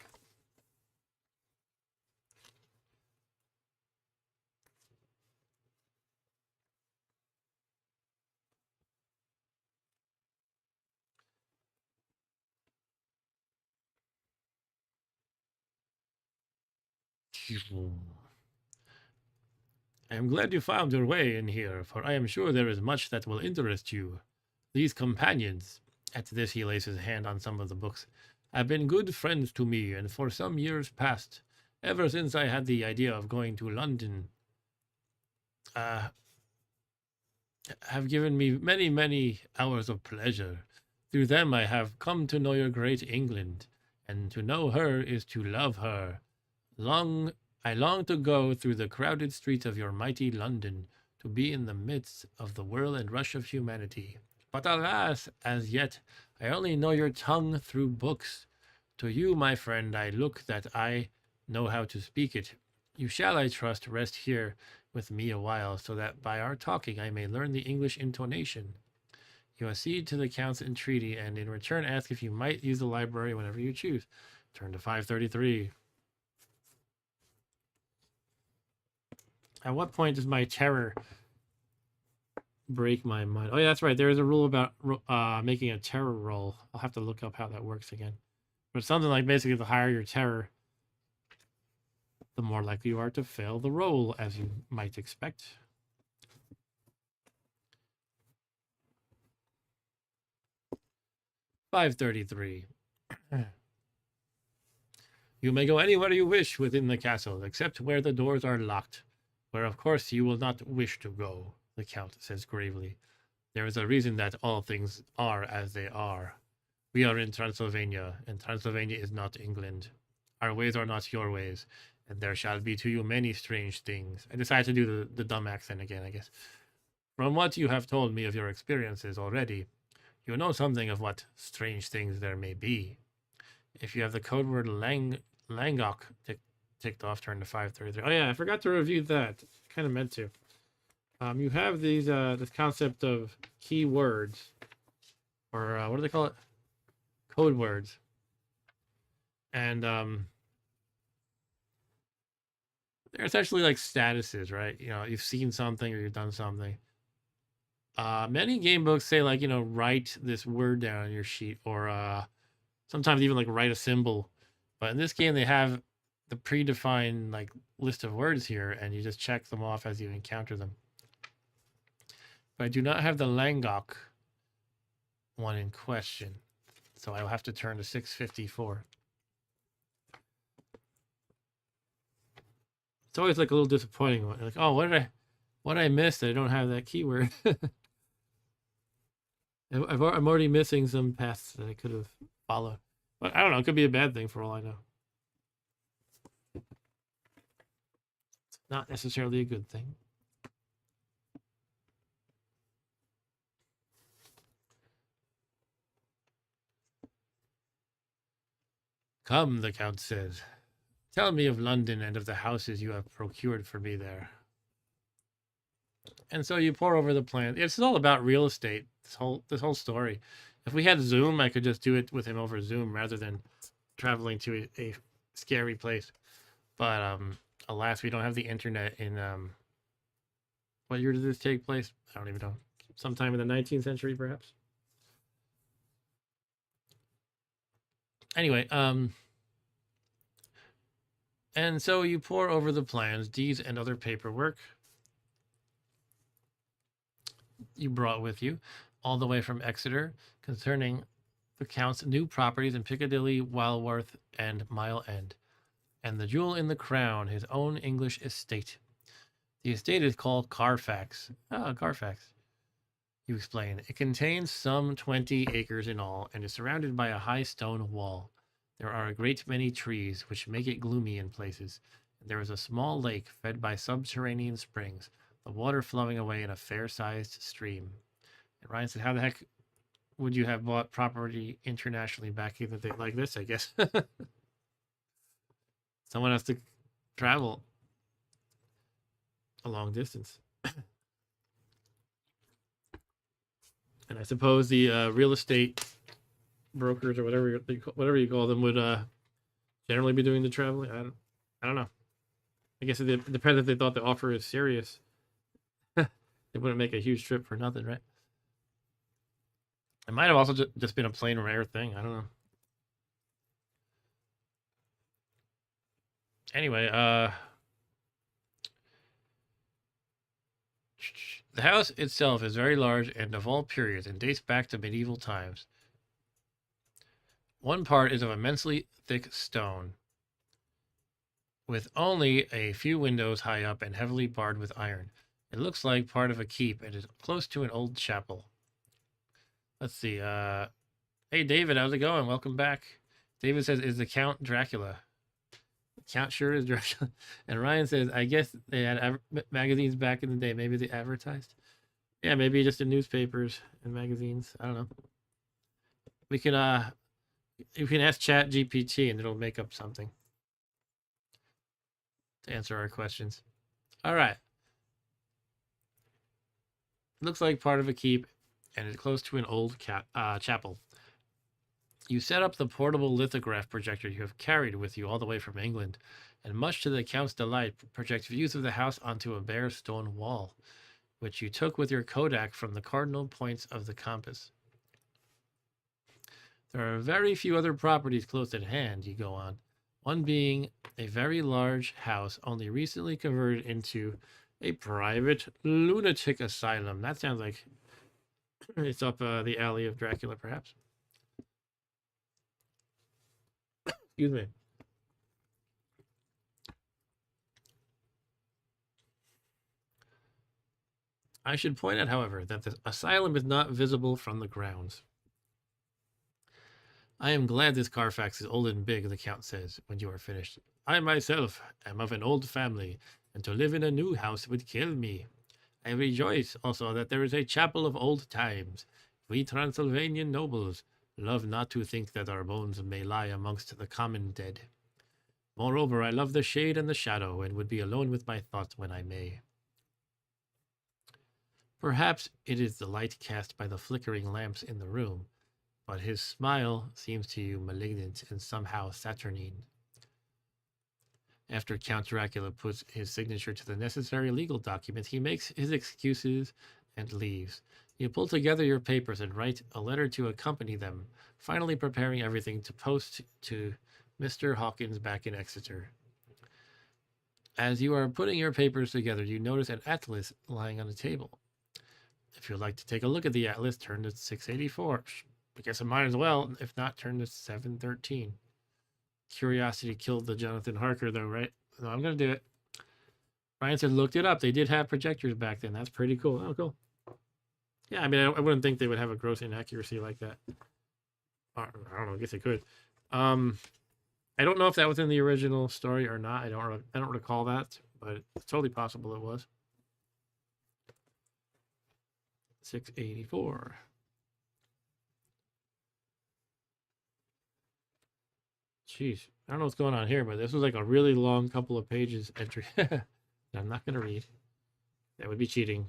I am glad you found your way in here, for I am sure there is much that will interest you. These companions, at this he lays his hand on some of the books, have been good friends to me, and for some years past, ever since I had the idea of going to London, have given me many, many hours of pleasure. Through them I have come to know your great England, and to know her is to love her. I long to go through the crowded streets of your mighty London, to be in the midst of the whirl and rush of humanity. But alas, as yet, I only know your tongue through books. To you, my friend, I look that I know how to speak it. You shall, I trust, rest here with me a while, so that by our talking I may learn the English intonation. You accede to the Count's entreaty, and in return ask if you might use the library whenever you choose. Turn to 533. At what point does my terror break my mind? Oh, yeah, that's right. There is a rule about making a terror roll. I'll have to look up how that works again. But something like basically the higher your terror, the more likely you are to fail the roll, as you might expect. $5.33. You may go anywhere you wish within the castle, except where the doors are locked, where of course you will not wish to go, the Count says gravely. There is a reason that all things are as they are. We are in Transylvania, and Transylvania is not England. Our ways are not your ways, and there shall be to you many strange things. I decided to do the dumb accent again, I guess. From what you have told me of your experiences already, you know something of what strange things there may be. If you have the code word Langok ticked off, turn to 533. Oh yeah, I forgot to review that. Kind of meant to. You have these this concept of keywords, or what do they call it? Code words. And they're essentially like statuses, right? You know, you've seen something or you've done something. Many game books say, like, you know, write this word down on your sheet, or sometimes even like write a symbol. But in this game, they have the predefined like list of words here, and you just check them off as you encounter them. But I do not have the Langok one in question, so I will have to turn to 654. It's always like a little disappointing. Like, oh, what did I miss? I don't have that keyword. I'm already missing some paths that I could have followed. But I don't know. It could be a bad thing for all I know. It's not necessarily a good thing. Come, the Count says. Tell me of London and of the houses you have procured for me there. And so you pour over the plan. It's all about real estate. This whole story. If we had Zoom, I could just do it with him over Zoom rather than traveling to a scary place. But alas, we don't have the internet in what year did this take place? I don't even know. Sometime in the 19th century, perhaps. Anyway, and so you pour over the plans, deeds, and other paperwork you brought with you, all the way from Exeter, concerning the Count's new properties in Piccadilly, Walworth, and Mile End, and the jewel in the crown, his own English estate. The estate is called Carfax. Ah, Carfax. You explain. It contains some 20 acres in all, and is surrounded by a high stone wall. There are a great many trees, which make it gloomy in places, and there is a small lake fed by subterranean springs, the water flowing away in a fair-sized stream. And Ryan said, how the heck would you have bought property internationally back in the day like this, I guess? Someone has to travel a long distance. And I suppose the real estate brokers or whatever you call them would generally be doing the traveling. I don't know. I guess it depends if they thought the offer is serious. They wouldn't make a huge trip for nothing, right? It might have also just been a plain rare thing. I don't know. Anyway, the house itself is very large and of all periods and dates back to medieval times. One part is of immensely thick stone, with only a few windows high up and heavily barred with iron. It looks like part of a keep and is close to an old chapel. Let's see. Hey, David, how's it going? Welcome back. David says, is the Count Dracula? Count sure is Dracula. And Ryan says, I guess they had magazines back in the day. Maybe they advertised. Yeah, maybe just in newspapers and magazines. I don't know. We can you can ask Chat GPT and it'll make up something to answer our questions. All right. Looks like part of a keep and is close to an old chapel. You set up the portable lithograph projector you have carried with you all the way from England, and much to the Count's delight, projects views of the house onto a bare stone wall, which you took with your Kodak from the cardinal points of the compass. There are very few other properties close at hand, you go on, one being a very large house only recently converted into a private lunatic asylum. That sounds like it's up the alley of Dracula, perhaps. Excuse me. I should point out, however, that the asylum is not visible from the grounds. I am glad this Carfax is old and big, the Count says, when you are finished. I myself am of an old family, and to live in a new house would kill me. I rejoice also that there is a chapel of old times. We Transylvanian nobles love not to think that our bones may lie amongst the common dead. Moreover, I love the shade and the shadow, and would be alone with my thoughts when I may. Perhaps it is the light cast by the flickering lamps in the room, but his smile seems to you malignant and somehow saturnine. After Count Dracula puts his signature to the necessary legal documents, he makes his excuses and leaves. You pull together your papers and write a letter to accompany them, finally preparing everything to post to Mr. Hawkins back in Exeter. As you are putting your papers together, you notice an atlas lying on the table. If you'd like to take a look at the atlas, turn to 684. I guess I might as well. If not, turn to 713. Curiosity killed the Jonathan Harker, though, right? No, I'm going to do it. Ryan said, looked it up. They did have projectors back then. That's pretty cool. Oh, cool. Yeah, I mean, I wouldn't think they would have a gross inaccuracy like that. I don't know. I guess they could. I don't know if that was in the original story or not. I don't recall that, but it's totally possible it was. 684. Jeez, I don't know what's going on here, but this was like a really long couple of pages entry. I'm not going to read. That would be cheating.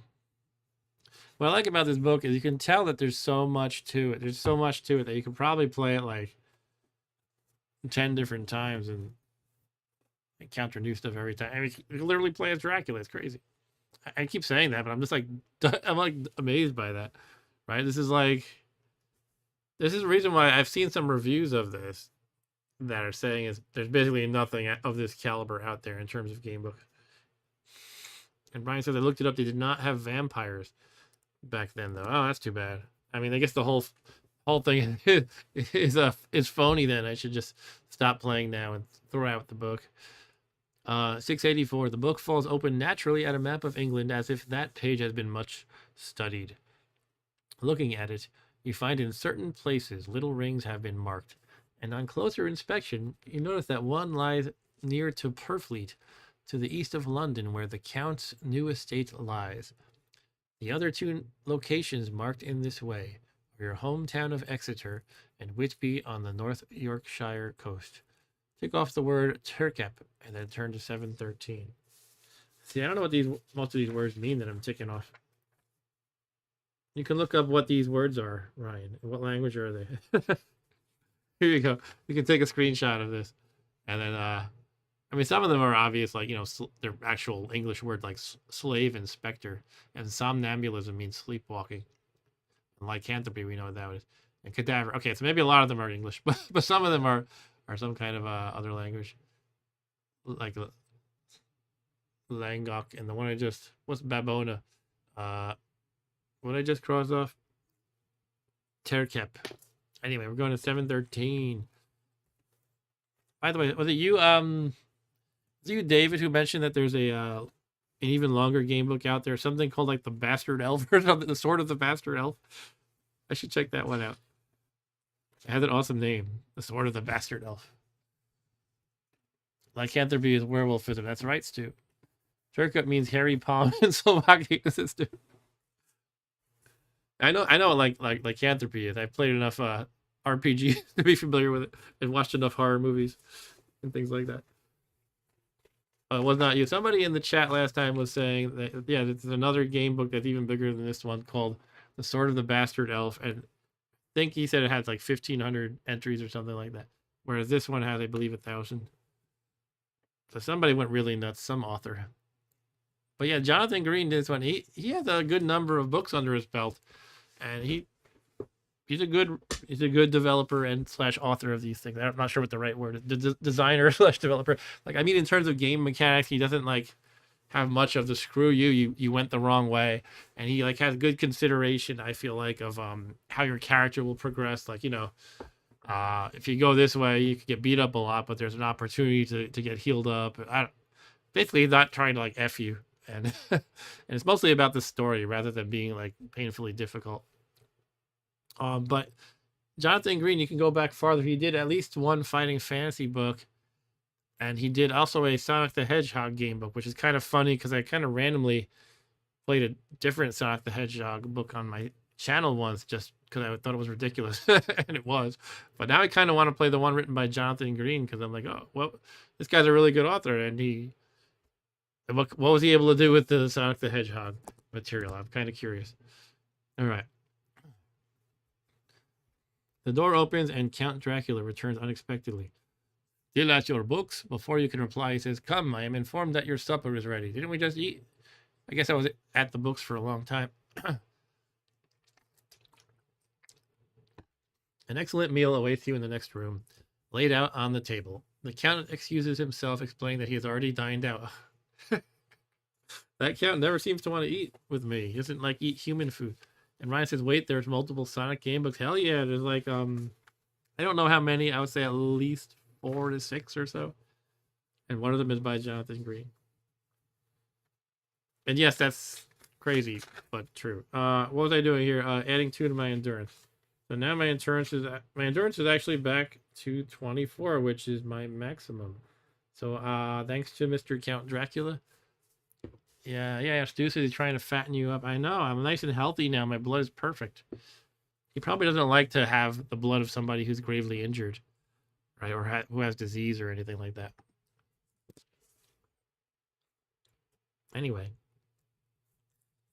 What I like about this book is you can tell that there's so much to it. There's so much to it that you could probably play it like 10 different times and encounter new stuff every time. I mean, you can literally play as Dracula. It's crazy. I keep saying that, but I'm just like, I'm like amazed by that, right? This is the reason why I've seen some reviews of this that are saying is there's basically nothing of this caliber out there in terms of game book. And Brian says, I looked it up. They did not have vampires back then, though. Oh, that's too bad. I mean, I guess the whole thing is phony. Then I should just stop playing now and throw out the book. 684. The book falls open naturally at a map of England, as if that page has been much studied. Looking at it, you find in certain places little rings have been marked, and on closer inspection, you notice that one lies near to Purfleet, to the east of London, where the Count's new estate lies. The other two locations marked in this way are your hometown of Exeter and Whitby on the North Yorkshire coast. Tick off the word Turkap and then turn to 713. See, I don't know what most of these words mean that I'm ticking off. You can look up what these words are, Ryan. What language are they? Here you go. You can take a screenshot of this. And then, I mean, some of them are obvious, like, they're actual English words like slave and specter. And somnambulism means sleepwalking. And lycanthropy, we know what that is. And cadaver. Okay, so maybe a lot of them are English, but some of them are some kind of other language. Like Langok. And the one what's Babona? What I just crossed off? Terkep. Anyway, we're going to 713. By the way, was it you, David, who mentioned that there's an even longer game book out there, something called like the Bastard Elf or something, the Sword of the Bastard Elf? I should check that one out. It has an awesome name, the Sword of the Bastard Elf. Lycanthropy is werewolfism. That's right, Stu. Turkup means hairy palm in Slovakian sister. I know like lycanthropy is. I've played enough RPGs to be familiar with it and watched enough horror movies and things like that. It was not you. Somebody in the chat last time was saying that, yeah, there's another game book that's even bigger than this one called The Sword of the Bastard Elf. And I think he said it has like 1,500 entries or something like that. Whereas this one has, I believe, 1,000. So somebody went really nuts, some author. But yeah, Jonathan Green did this one. He has a good number of books under his belt. And he's a good developer and / author of these things. I'm not sure what the right word is. Designer / developer. Like, I mean, in terms of game mechanics, he doesn't like have much of the screw you went the wrong way, and he like has good consideration, I feel like, of how your character will progress. Like, if you go this way, you could get beat up a lot, but there's an opportunity to get healed up. Basically, not trying to like F you. And and it's mostly about the story rather than being like painfully difficult. But Jonathan Green, you can go back farther. He did at least one Fighting Fantasy book, and he did also a Sonic the Hedgehog game book, which is kind of funny because I kind of randomly played a different Sonic the Hedgehog book on my channel once just because I thought it was ridiculous, and it was. But now I kind of want to play the one written by Jonathan Green because I'm like, oh, well, this guy's a really good author, and what was he able to do with the Sonic the Hedgehog material? I'm kind of curious. All right. The door opens and Count Dracula returns unexpectedly. Still at your books? Before you can reply, he says, "Come, I am informed that your supper is ready. Didn't we just eat?" I guess I was at the books for a long time. An excellent meal awaits you in the next room, laid out on the table. The Count excuses himself, explaining that he has already dined out. That Count never seems to want to eat with me. He doesn't like eat human food. And Ryan says, wait, there's multiple Sonic game books. Hell yeah, there's like, I don't know how many. I would say at least 4 to 6 or so. And one of them is by Jonathan Green. And yes, that's crazy, but true. What was I doing here? Adding 2 to my endurance. So now my endurance is actually back to 24, which is my maximum. So thanks to Mr. Count Dracula. Yeah, Stu says he's trying to fatten you up. I know, I'm nice and healthy now. My blood is perfect. He probably doesn't like to have the blood of somebody who's gravely injured, right? Or who has disease or anything like that. Anyway.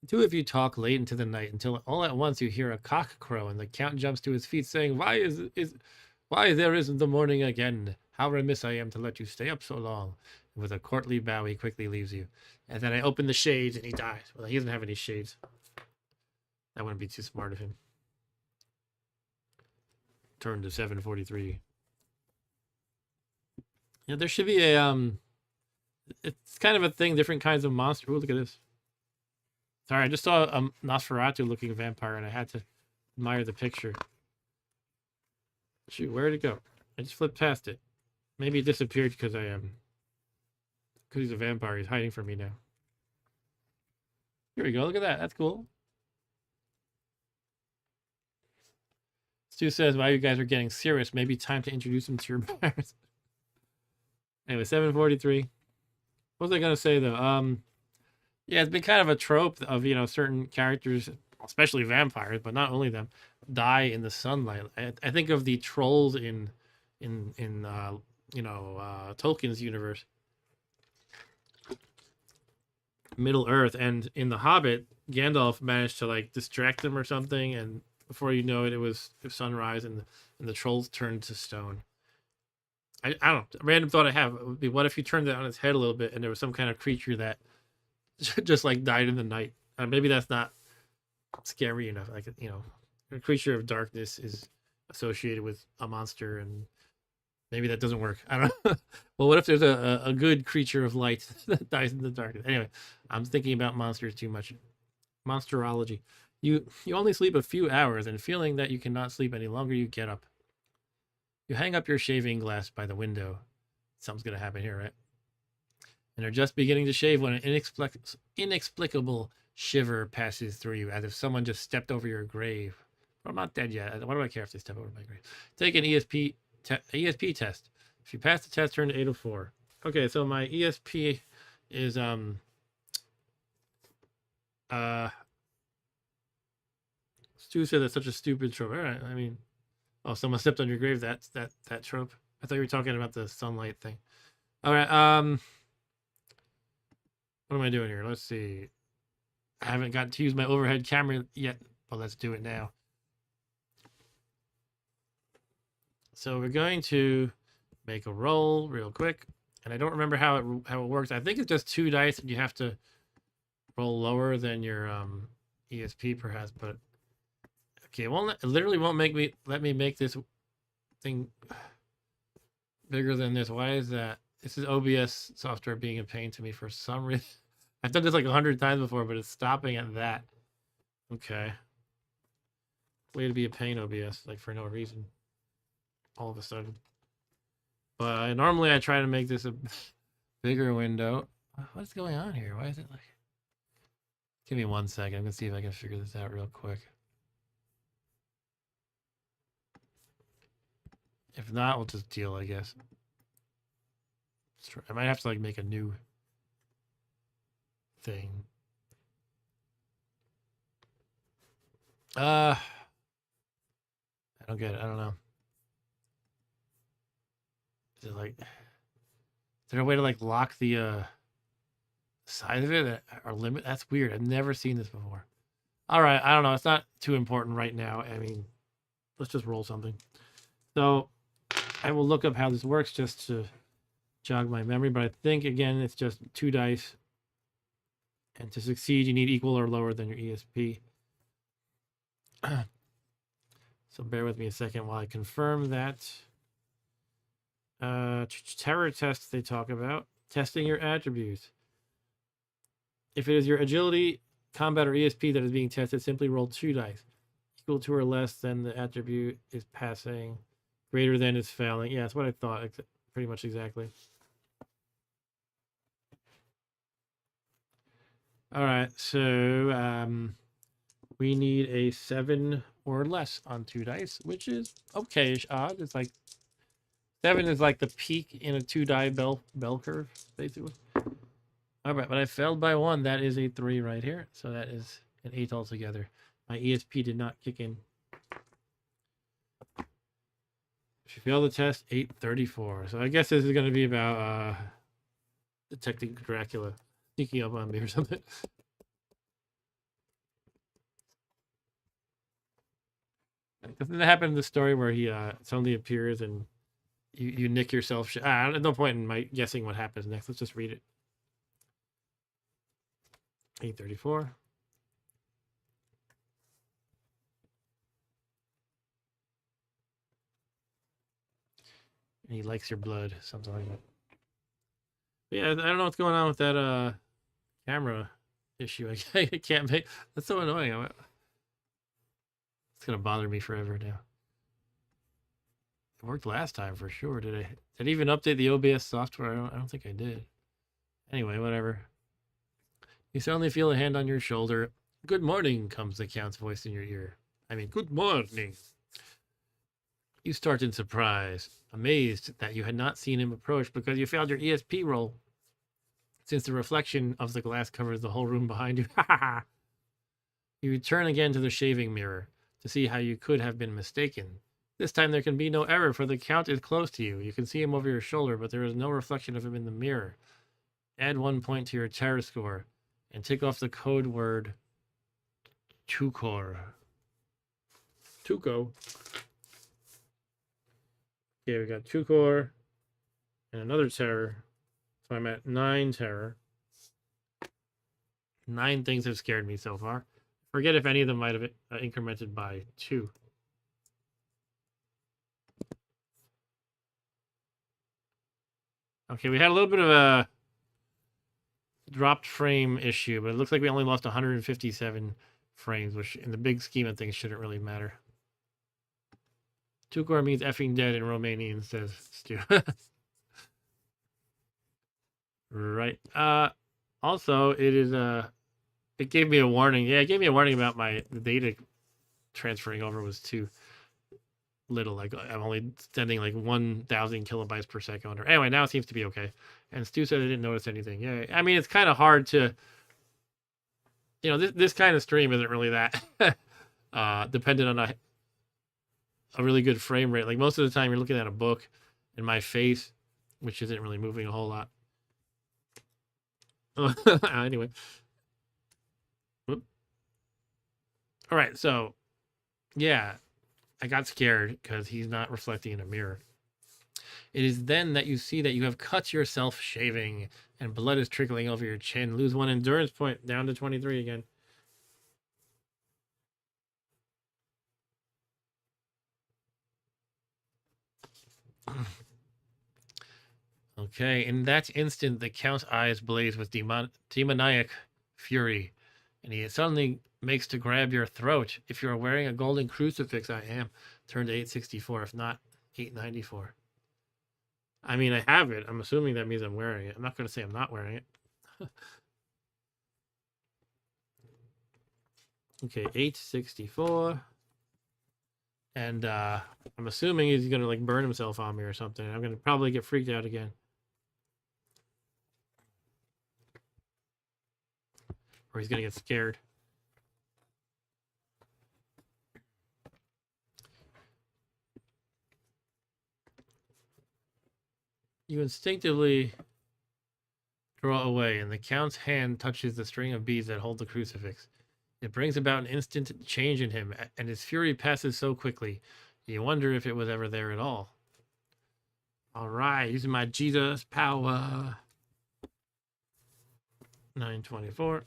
The two of you talk late into the night until all at once you hear a cock crow and the Count jumps to his feet saying, Why there isn't the morning again? How remiss I am to let you stay up so long. And with a courtly bow, he quickly leaves you. And then I open the shades and he dies. Well, he doesn't have any shades. That wouldn't be too smart of him. Turn to 743. Yeah, there should be a it's kind of a thing, different kinds of monsters. Ooh, look at this. Sorry, I just saw a Nosferatu looking vampire and I had to admire the picture. Shoot, where'd it go? I just flipped past it. Maybe it disappeared because because he's a vampire. He's hiding from me now. Here we go. Look at that. That's cool. Stu says, "Wow, you guys are getting serious. Maybe time to introduce him to your bears." Anyway, 743. What was I gonna say though? Yeah, it's been kind of a trope of certain characters, especially vampires, but not only them, die in the sunlight. I think of the trolls in Tolkien's universe, Middle Earth, and in The Hobbit, Gandalf managed to like distract them or something, and before you know it, it was sunrise, and the trolls turned to stone. I don't know. A random thought I have would be, what if you turned it on its head a little bit, and there was some kind of creature that just like died in the night? Maybe that's not scary enough. Like a creature of darkness is associated with a monster, and maybe that doesn't work. I don't know. Well, what if there's a good creature of light that dies in the darkness? Anyway, I'm thinking about monsters too much. Monsterology. You only sleep a few hours, and feeling that you cannot sleep any longer, you get up. You hang up your shaving glass by the window. Something's gonna happen here, right? And are just beginning to shave when an inexplicable shiver passes through you, as if someone just stepped over your grave. But I'm not dead yet. Why do I care if they step over my grave? Take an ESP test. If you pass the test, turn to 804. Okay, so my ESP is Stu said that's such a stupid trope. All right, I mean, oh, someone stepped on your grave. That's that trope. I thought you were talking about the sunlight thing. All right, what am I doing here? Let's see. I haven't got to use my overhead camera yet, but let's do it now. So we're going to make a roll real quick, and I don't remember how it works. I think it's just 2 dice, and you have to roll lower than your ESP, perhaps. But okay, it literally won't let me make this thing bigger than this. Why is that? This is OBS software being a pain to me for some reason. I've done this like 100 times before, but it's stopping at that. Okay. Way to be a pain, OBS, like for no reason. All of a sudden. But normally I try to make this a bigger window. What's going on here? Why is it like... Give me 1 second. I'm going to see if I can figure this out real quick. If not, we'll just deal, I guess. I might have to like make a new thing. I don't get it. I don't know. Is it like, is there a way to like lock the side of it or limit? That's weird. I've never seen this before. All right, I don't know. It's not too important right now. I mean, let's just roll something. So I will look up how this works just to jog my memory. But I think, again, it's just 2 dice. And to succeed, you need equal or lower than your ESP. So bear with me a second while I confirm that. Terror tests they talk about. Testing your attributes. If it is your agility, combat, or ESP that is being tested, simply roll 2 dice. Equal to or less than the attribute is passing. Greater than is failing. Yeah, that's what I thought. Pretty much exactly. All right, so we need a 7 or less on 2 dice, which is okay-ish odd. It's like 7 is like the peak in a 2-die bell curve, basically. All right, but I failed by 1. That is a 3 right here, so that is an 8 altogether. My ESP did not kick in. If you fail the test, 834. So I guess this is going to be about detecting Dracula sneaking up on me or something. Doesn't that happen in the story where he suddenly appears and you nick yourself? No point in my guessing what happens next. Let's just read it. 834. And he likes your blood, something like that. But yeah, I don't know what's going on with that camera issue. I can't make. That's so annoying. It's gonna bother me forever now. It worked last time for sure. Did I even update the OBS software? I don't think I did. Anyway, whatever. You suddenly feel a hand on your shoulder. Good morning, comes the Count's voice in your ear. I mean, good morning. You start in surprise, amazed that you had not seen him approach because you failed your ESP roll. Since the reflection of the glass covers the whole room behind you. You return again to the shaving mirror to see how you could have been mistaken. This time there can be no error, for the Count is close to you. You can see him over your shoulder, but there is no reflection of him in the mirror. Add 1 point to your terror score, and tick off the code word Tukor. Tuko. Okay, we got Tukor and another terror. So I'm at 9 terror. 9 things have scared me so far. Forget if any of them might have incremented by 2. Okay, we had a little bit of a dropped frame issue, but it looks like we only lost 157 frames, which in the big scheme of things shouldn't really matter. Tukor means effing dead in Romanian, says Stu. Right. Also, it is it gave me a warning. Yeah, it gave me a warning about the data transferring over was too little. Like I'm only sending like 1,000 kilobytes per second. Or anyway, now it seems to be okay. And Stu said I didn't notice anything. Yeah, I mean it's kind of hard to, this kind of stream isn't really that dependent on a really good frame rate. Like most of the time, you're looking at a book and my face, which isn't really moving a whole lot. Anyway. Whoop. All right, so yeah, I got scared because he's not reflecting in a mirror. It is then that you see that you have cut yourself shaving and blood is trickling over your chin. Lose 1 endurance point, down to 23 again. Okay, in that instant, the Count's eyes blaze with demoniac fury, and he suddenly makes to grab your throat. If you're wearing a golden crucifix, I am. Turn to 864, if not 894. I mean, I have it. I'm assuming that means I'm wearing it. I'm not going to say I'm not wearing it. Okay, 864. And I'm assuming he's gonna like burn himself on me or something. I'm gonna probably get freaked out again. Or he's gonna get scared. You instinctively draw away, and the Count's hand touches the string of beads that hold the crucifix. It brings about an instant change in him, and his fury passes so quickly, you wonder if it was ever there at all. All right, using my Jesus power. 924.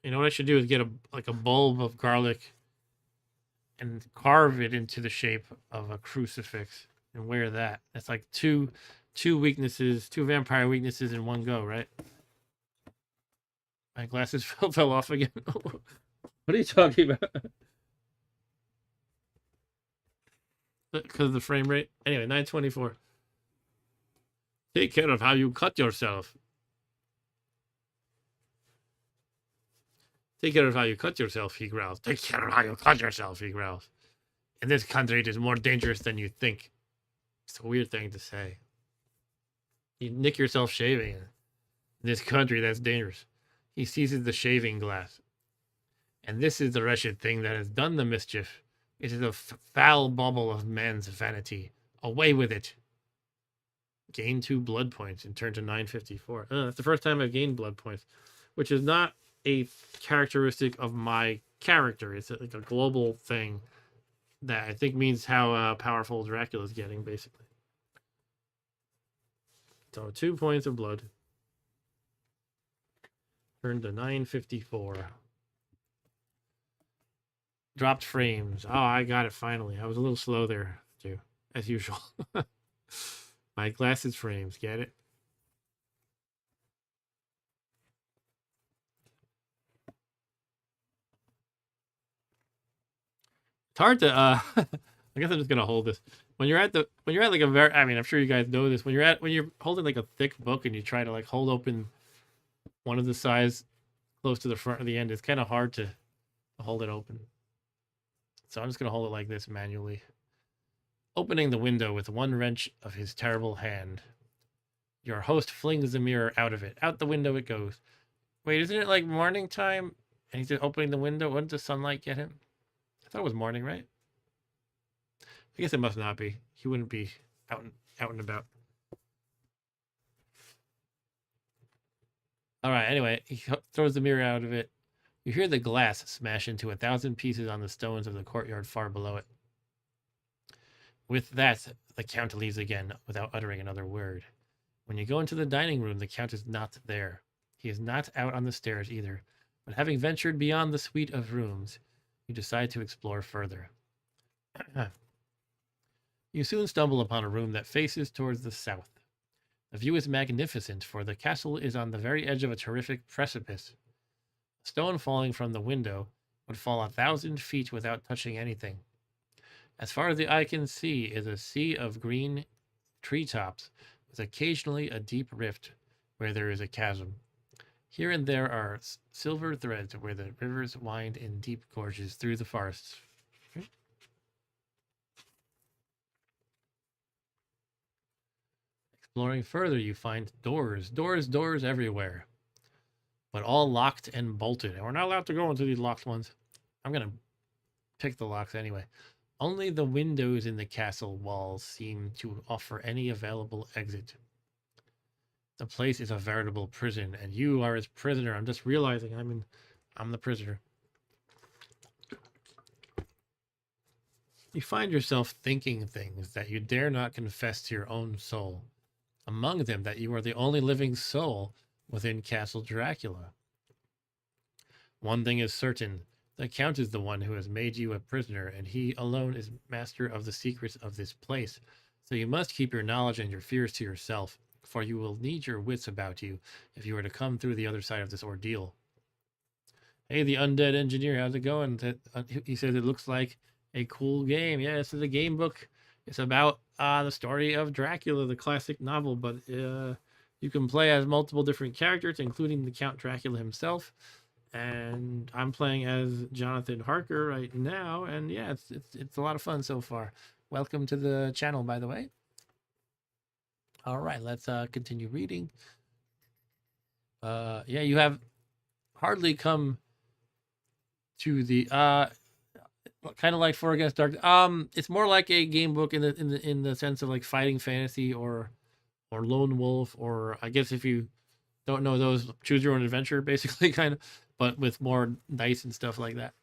You know what I should do is get a bulb of garlic and carve it into the shape of a crucifix and wear that. That's like two weaknesses, two vampire weaknesses in one go, right? My glasses fell off again. What are you talking about? Because of the frame rate. Anyway, 924. Take care of how you cut yourself. Take care of how you cut yourself, he growls. Take care of how you cut yourself, he growls. In this country, it is more dangerous than you think. It's a weird thing to say. You nick yourself shaving. In this country, that's dangerous. He seizes the shaving glass. And this is the wretched thing that has done the mischief. It is a foul bauble of man's vanity. Away with it. Gain 2 blood points and turn to 954. That's the first time I've gained blood points, which is not a characteristic of my character. It's like a global thing that I think means how powerful Dracula is getting, basically. So 2 points of blood. Turn to 954. Dropped frames. Oh, I got it finally. I was a little slow there, too, as usual. My glasses frames, get it? It's hard to I guess I'm just gonna hold this. When you're at like a very, I mean, I'm sure you guys know this. When you're holding like a thick book and you try to like hold open one of the sides close to the front or the end, it's kind of hard to hold it open. So I'm just gonna hold it like this manually. Opening the window with one wrench of his terrible hand. Your host flings the mirror out of it. Out the window it goes. Wait, isn't it like morning time? And he's just opening the window. Wouldn't the sunlight get him? I thought it was morning, right? I guess it must not be. He wouldn't be out and about. All right, anyway, he throws the mirror out of it. You hear the glass smash into 1,000 pieces on the stones of the courtyard far below it. With that, the Count leaves again without uttering another word. When you go into the dining room, the Count is not there. He is not out on the stairs either, but having ventured beyond the suite of rooms, you decide to explore further. You soon stumble upon a room that faces towards the south. The view is magnificent, for the castle is on the very edge of a terrific precipice. A stone falling from the window would fall 1,000 feet without touching anything. As far as the eye can see is a sea of green treetops, with occasionally a deep rift where there is a chasm. Here and there are silver threads where the rivers wind in deep gorges through the forests. Exploring further, you find doors everywhere, but all locked and bolted. And we're not allowed to go into these locked ones. I'm going to pick the locks anyway. Only the windows in the castle walls seem to offer any available exit. The place is a veritable prison, and you are its prisoner. I'm just realizing I'm the prisoner. You find yourself thinking things that you dare not confess to your own soul. Among them, that you are the only living soul within Castle Dracula. One thing is certain. The Count is the one who has made you a prisoner, and he alone is master of the secrets of this place. So you must keep your knowledge and your fears to yourself, for you will need your wits about you if you are to come through the other side of this ordeal. Hey, the undead engineer, how's it going? He says it looks like a cool game. Yeah, this is a game book. It's about the story of Dracula, the classic novel, but You can play as multiple different characters, including the Count Dracula himself. And I'm playing as Jonathan Harker right now, and yeah, it's a lot of fun so far. Welcome to the channel, by the way. All right, let's continue reading. Yeah, you have hardly come to the kind of like For Against Dark. It's more like a game book in the sense of like fighting fantasy or Lone Wolf, or I guess if you don't know those, Choose Your Own Adventure, basically, kind of, but with more dice and stuff like that,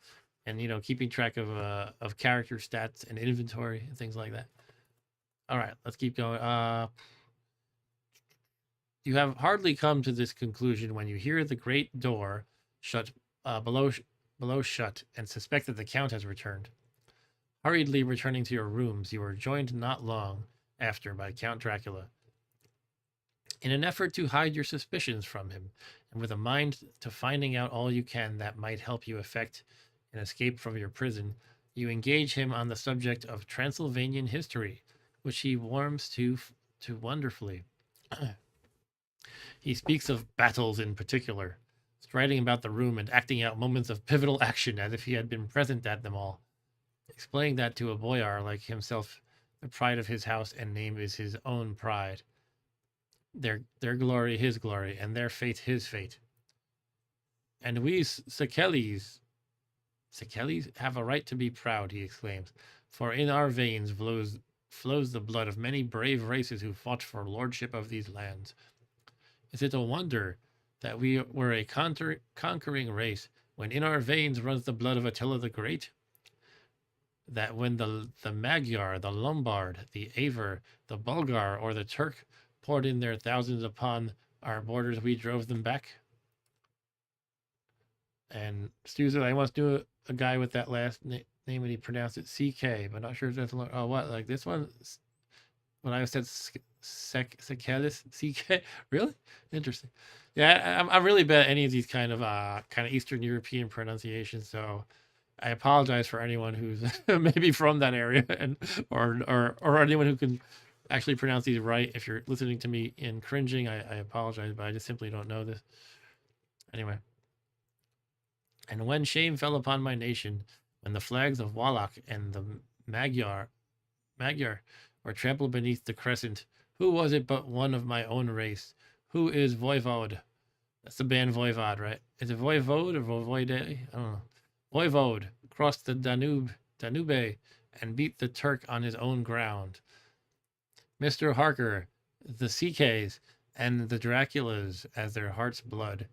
and keeping track of character stats and inventory and things like that. All right, let's keep going. You have hardly come to this conclusion when you hear the great door shut below shut, and suspect that the Count has returned. Hurriedly returning to your rooms, you are joined not long after by Count Dracula. In an effort to hide your suspicions from him, and with a mind to finding out all you can that might help you effect an escape from your prison, you engage him on the subject of Transylvanian history, which he warms to wonderfully. He speaks of battles in particular, striding about the room and acting out moments of pivotal action as if he had been present at them all, explaining that to a boyar like himself, the pride of his house and name is his own pride. Their glory his glory, and their fate his fate. And we Sekeles have a right to be proud, he exclaims, for in our veins flows the blood of many brave races who fought for lordship of these lands. Is it a wonder that we were a conquering race when in our veins runs the blood of Attila the Great? That when the Magyar, the Lombard, the Avar, the Bulgar, or the Turk poured in their thousands upon our borders, we drove them back? And Stu said, I once knew a guy with that last name and he pronounced it CK, but not sure if that's what, like this one, when I said Sekelis, CK, really interesting. Yeah, I'm really bad at any of these kind of Eastern European pronunciations, so I apologize for anyone who's maybe from that area, and or anyone who can actually pronounce these right. If you're listening to me in cringing, I apologize, but I just simply don't know this. Anyway. And when shame fell upon my nation, when the flags of Wallach and the Magyar were trampled beneath the crescent, who was it but one of my own race? Who is Voivode? That's the band Voivod, right? Is it Voivode or Voivode? I don't know. Voivode crossed the Danube, and beat the Turk on his own ground. Mr. Harker, the CKs, and the Draculas, as their heart's blood,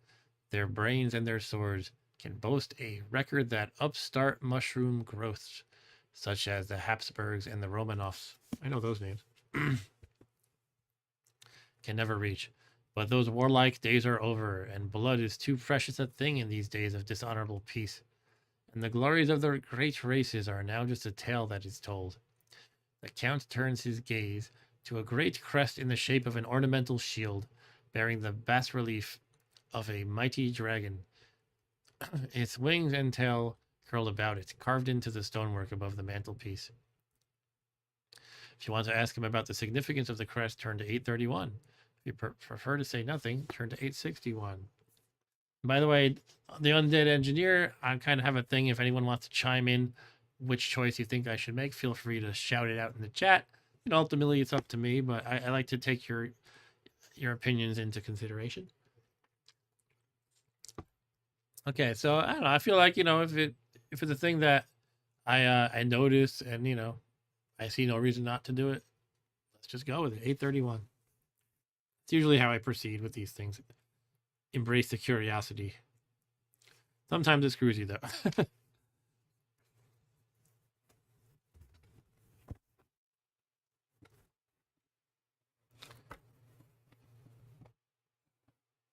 their brains and their swords, can boast a record that upstart mushroom growths, such as the Habsburgs and the Romanovs, I know those names, can never reach. But those warlike days are over, and blood is too precious a thing in these days of dishonorable peace. And the glories of the great races are now just a tale that is told. The Count turns his gaze to a great crest in the shape of an ornamental shield, bearing the bas-relief of a mighty dragon. Its wings and tail curled about it, carved into the stonework above the mantelpiece. If you want to ask him about the significance of the crest, turn to 831. If you prefer to say nothing, turn to 861. By the way, the Undead Engineer, I kind of have a thing. If anyone wants to chime in which choice you think I should make, feel free to shout it out in the chat. And ultimately, it's up to me, but I like to take your opinions into consideration. Okay, so I don't know. I feel like, if it's a thing that I notice and I see no reason not to do it, let's just go with it. 831. It's usually how I proceed with these things. Embrace the curiosity. Sometimes it screws you though.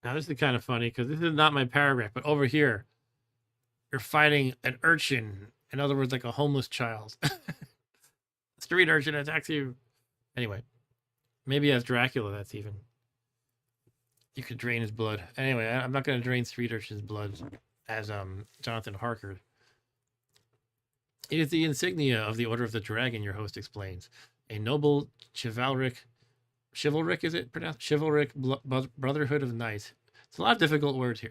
Now this is kind of funny because this is not my paragraph, but over here, you're fighting an urchin. In other words, like a homeless child. Street urchin attacks you. Anyway, maybe as Dracula, that's even. You could drain his blood. Anyway, I'm not going to drain street urchin's blood as Jonathan Harker. It is the insignia of the Order of the Dragon, your host explains. A noble chivalric chivalric, is it pronounced? Chivalric Brotherhood of Knights. It's a lot of difficult words here.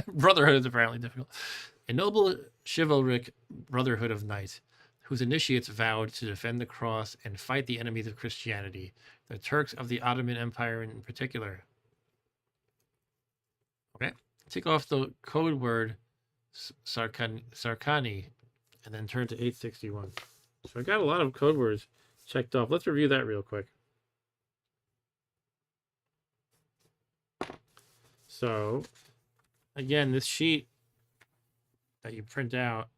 Brotherhood is apparently difficult. A noble chivalric brotherhood of knights, whose initiates vowed to defend the cross and fight the enemies of Christianity, the Turks of the Ottoman Empire in particular. Okay, take off the code word Sarkani, and then turn to 861. So I got a lot of code words checked off. Let's review that real quick. So, again, this sheet that you print out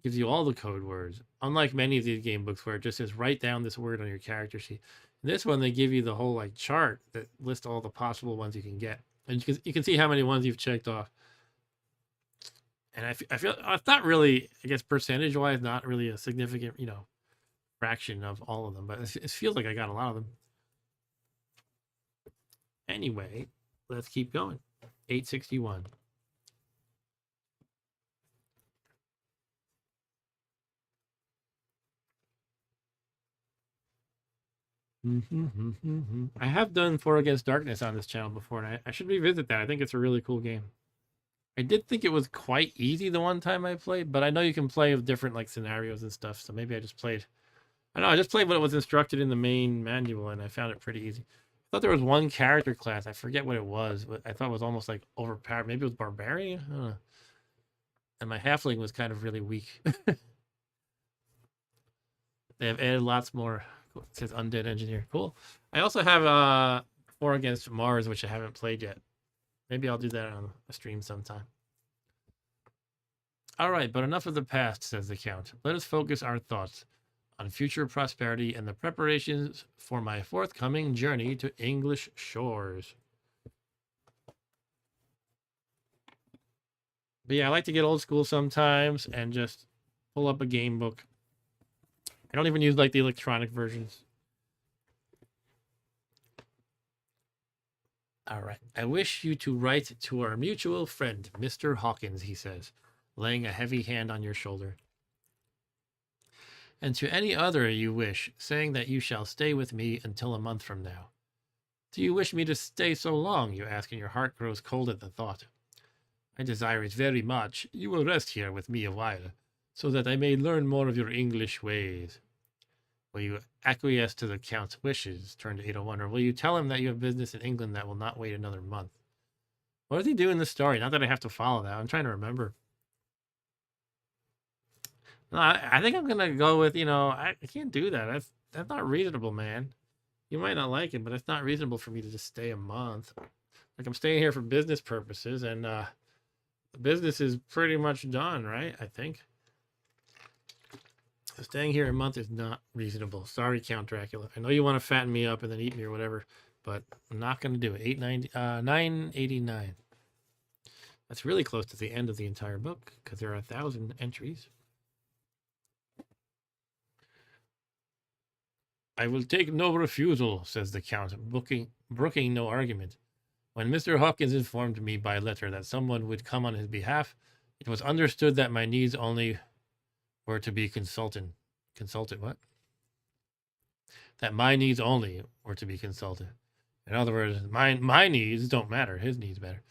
gives you all the code words. Unlike many of these game books where it just says write down this word on your character sheet. In this one, they give you the whole like chart that lists all the possible ones you can get. And you can see how many ones you've checked off. And I feel it's not really, I guess, percentage-wise, not really a significant, fraction of all of them. But it feels like I got a lot of them. Anyway, let's keep going. 861. I have done For Against Darkness on this channel before, and I should revisit that. I think it's a really cool game. I did think it was quite easy the one time I played, but I know you can play with different like scenarios and stuff, so maybe I just played... I just played what was instructed in the main manual, and I found it pretty easy. I thought there was one character class, I forget what it was, but I thought it was almost like overpowered. Maybe it was Barbarian? I don't know. And my Halfling was kind of really weak. They have added lots more. It says Undead Engineer. Cool. I also have For Against Mars, which I haven't played yet. Maybe I'll do that on a stream sometime. All right, but enough of the past, says the Count. Let us focus our thoughts on future prosperity and the preparations for my forthcoming journey to English shores. But yeah, I like to get old school sometimes and just pull up a game book. I don't even use like the electronic versions. All right. I wish you to write to our mutual friend, Mr. Hawkins, he says, laying a heavy hand on your shoulder. And to any other you wish, saying that you shall stay with me until a month from now. Do you wish me to stay so long, you ask, and your heart grows cold at the thought. I desire it very much. You will rest here with me a while, so that I may learn more of your English ways. Will you acquiesce to the Count's wishes? Turn to 801. Or will you tell him that you have business in England that will not wait another month? What does he do in the story? Not that I have to follow that. I'm trying to remember. No, I think I'm going to go with, I can't do that. That's not reasonable, man. You might not like it, but it's not reasonable for me to just stay a month. Like, I'm staying here for business purposes, and the business is pretty much done, right? I think. Staying here a month is not reasonable. Sorry, Count Dracula. I know you want to fatten me up and then eat me or whatever, but I'm not going to do it. 989. That's really close to the end of the entire book because there are 1,000 entries. I will take no refusal, says the Count, brooking no argument. When Mr. Hawkins informed me by letter that someone would come on his behalf, it was understood that my needs only were to be consulted. Consulted what? That my needs only were to be consulted. In other words, my needs don't matter. His needs matter.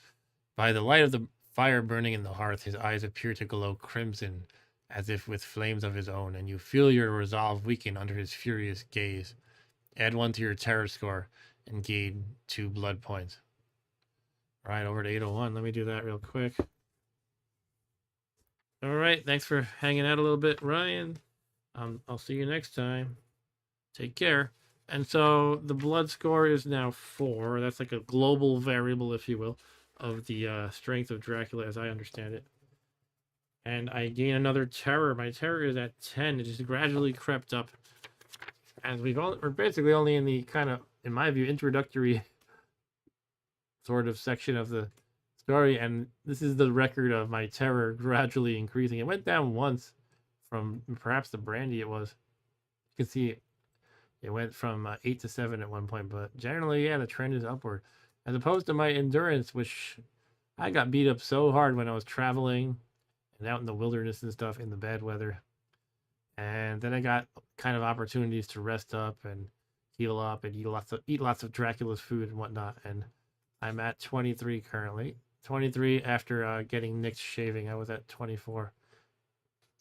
By the light of the fire burning in the hearth, his eyes appear to glow crimson, as if with flames of his own, and you feel your resolve weaken under his furious gaze. Add 1 to your terror score and gain 2 blood points. All right, over to 801. Let me do that real quick. All right, thanks for hanging out a little bit, Ryan. I'll see you next time. Take care. And so the blood score is now 4. That's like a global variable, if you will, of the strength of Dracula, as I understand it. And I gain another terror. My terror is at 10. It just gradually crept up. As we're basically only in the kind of, in my view, introductory sort of section of the story. And this is the record of my terror gradually increasing. It went down once from perhaps the brandy it was. You can see it went from 8 to 7 at one point. But generally, yeah, the trend is upward. As opposed to my endurance, which I got beat up so hard when I was traveling and out in the wilderness and stuff in the bad weather. And then I got kind of opportunities to rest up and heal up and eat lots of Dracula's food and whatnot. And I'm at 23 currently. 23 after getting Nick's shaving. I was at 24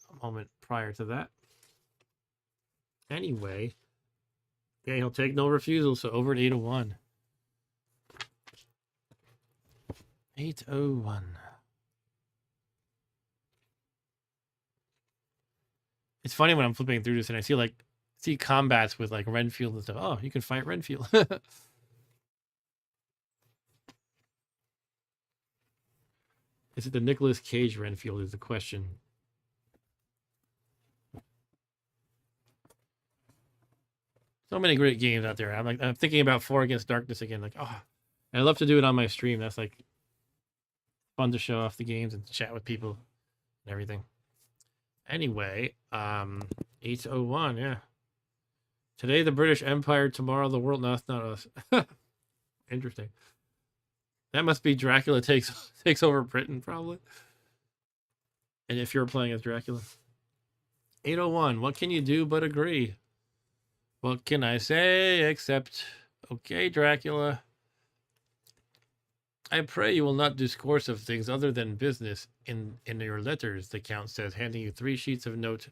a moment prior to that. Anyway, yeah, he'll take no refusal. So over at 801. 801. It's funny when I'm flipping through this and I see combats with like Renfield and stuff. Oh, you can fight Renfield. Is it the Nicolas Cage Renfield is the question. So many great games out there. I'm thinking about 4 Against Darkness again. Like, oh, I love to do it on my stream. That's like fun to show off the games and chat with people and everything. Anyway, 801, yeah. Today the British Empire, tomorrow the world. No, it's not us. Interesting. That must be Dracula takes over Britain, probably. And if you're playing as Dracula. 801, what can you do but agree? What can I say except, okay, Dracula. I pray you will not discourse of things other than business in your letters, the Count says, handing you 3 sheets of note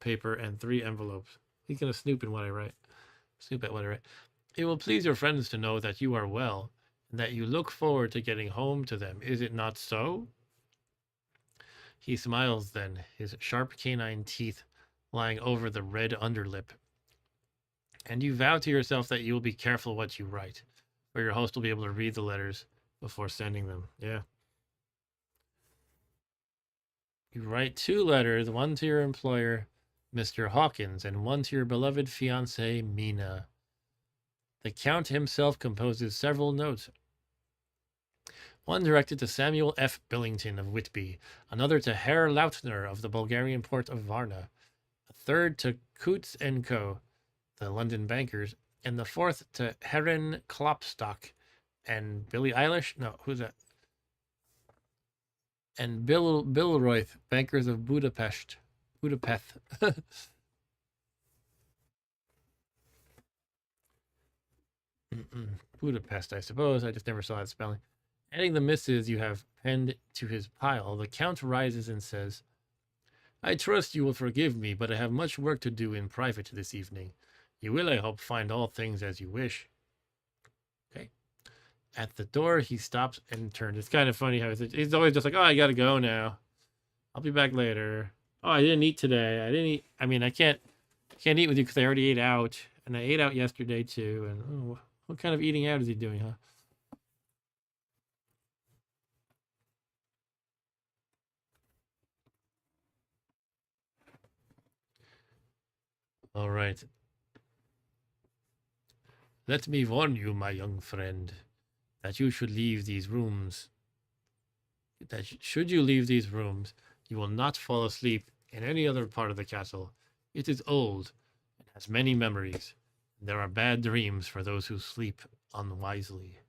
paper and 3 envelopes. He's going to snoop in what I write. Snoop at what I write. It will please your friends to know that you are well, and that you look forward to getting home to them. Is it not so? He smiles then, his sharp canine teeth lying over the red underlip. And you vow to yourself that you will be careful what you write, for your host will be able to read the letters before sending them. Yeah. You write 2 letters, one to your employer, Mr. Hawkins, and one to your beloved fiancée, Mina. The Count himself composes several notes. One directed to Samuel F. Billington of Whitby, another to Herr Lautner of the Bulgarian port of Varna, a third to Coutts & Co., the London bankers, and the 4th to Herren Klopstock and Billie Eilish. No, who's that? And Bill Royth, bankers of Budapest. Budapest, I suppose. I just never saw that spelling. Adding the misses you have penned to his pile, the Count rises and says, I trust you will forgive me, but I have much work to do in private this evening. You will, I hope, find all things as you wish. Okay. At the door, he stops and turns. It's kind of funny how he's always just like, oh, I got to go now. I'll be back later. Oh, I didn't eat today. I didn't eat. I mean, I can't eat with you because I already ate out. And I ate out yesterday, too. And oh, what kind of eating out is he doing, huh? All right. Let me warn you, my young friend, that you should leave these rooms. That should you leave these rooms, you will not fall asleep in any other part of the castle. It is old and has many memories. There are bad dreams for those who sleep unwisely.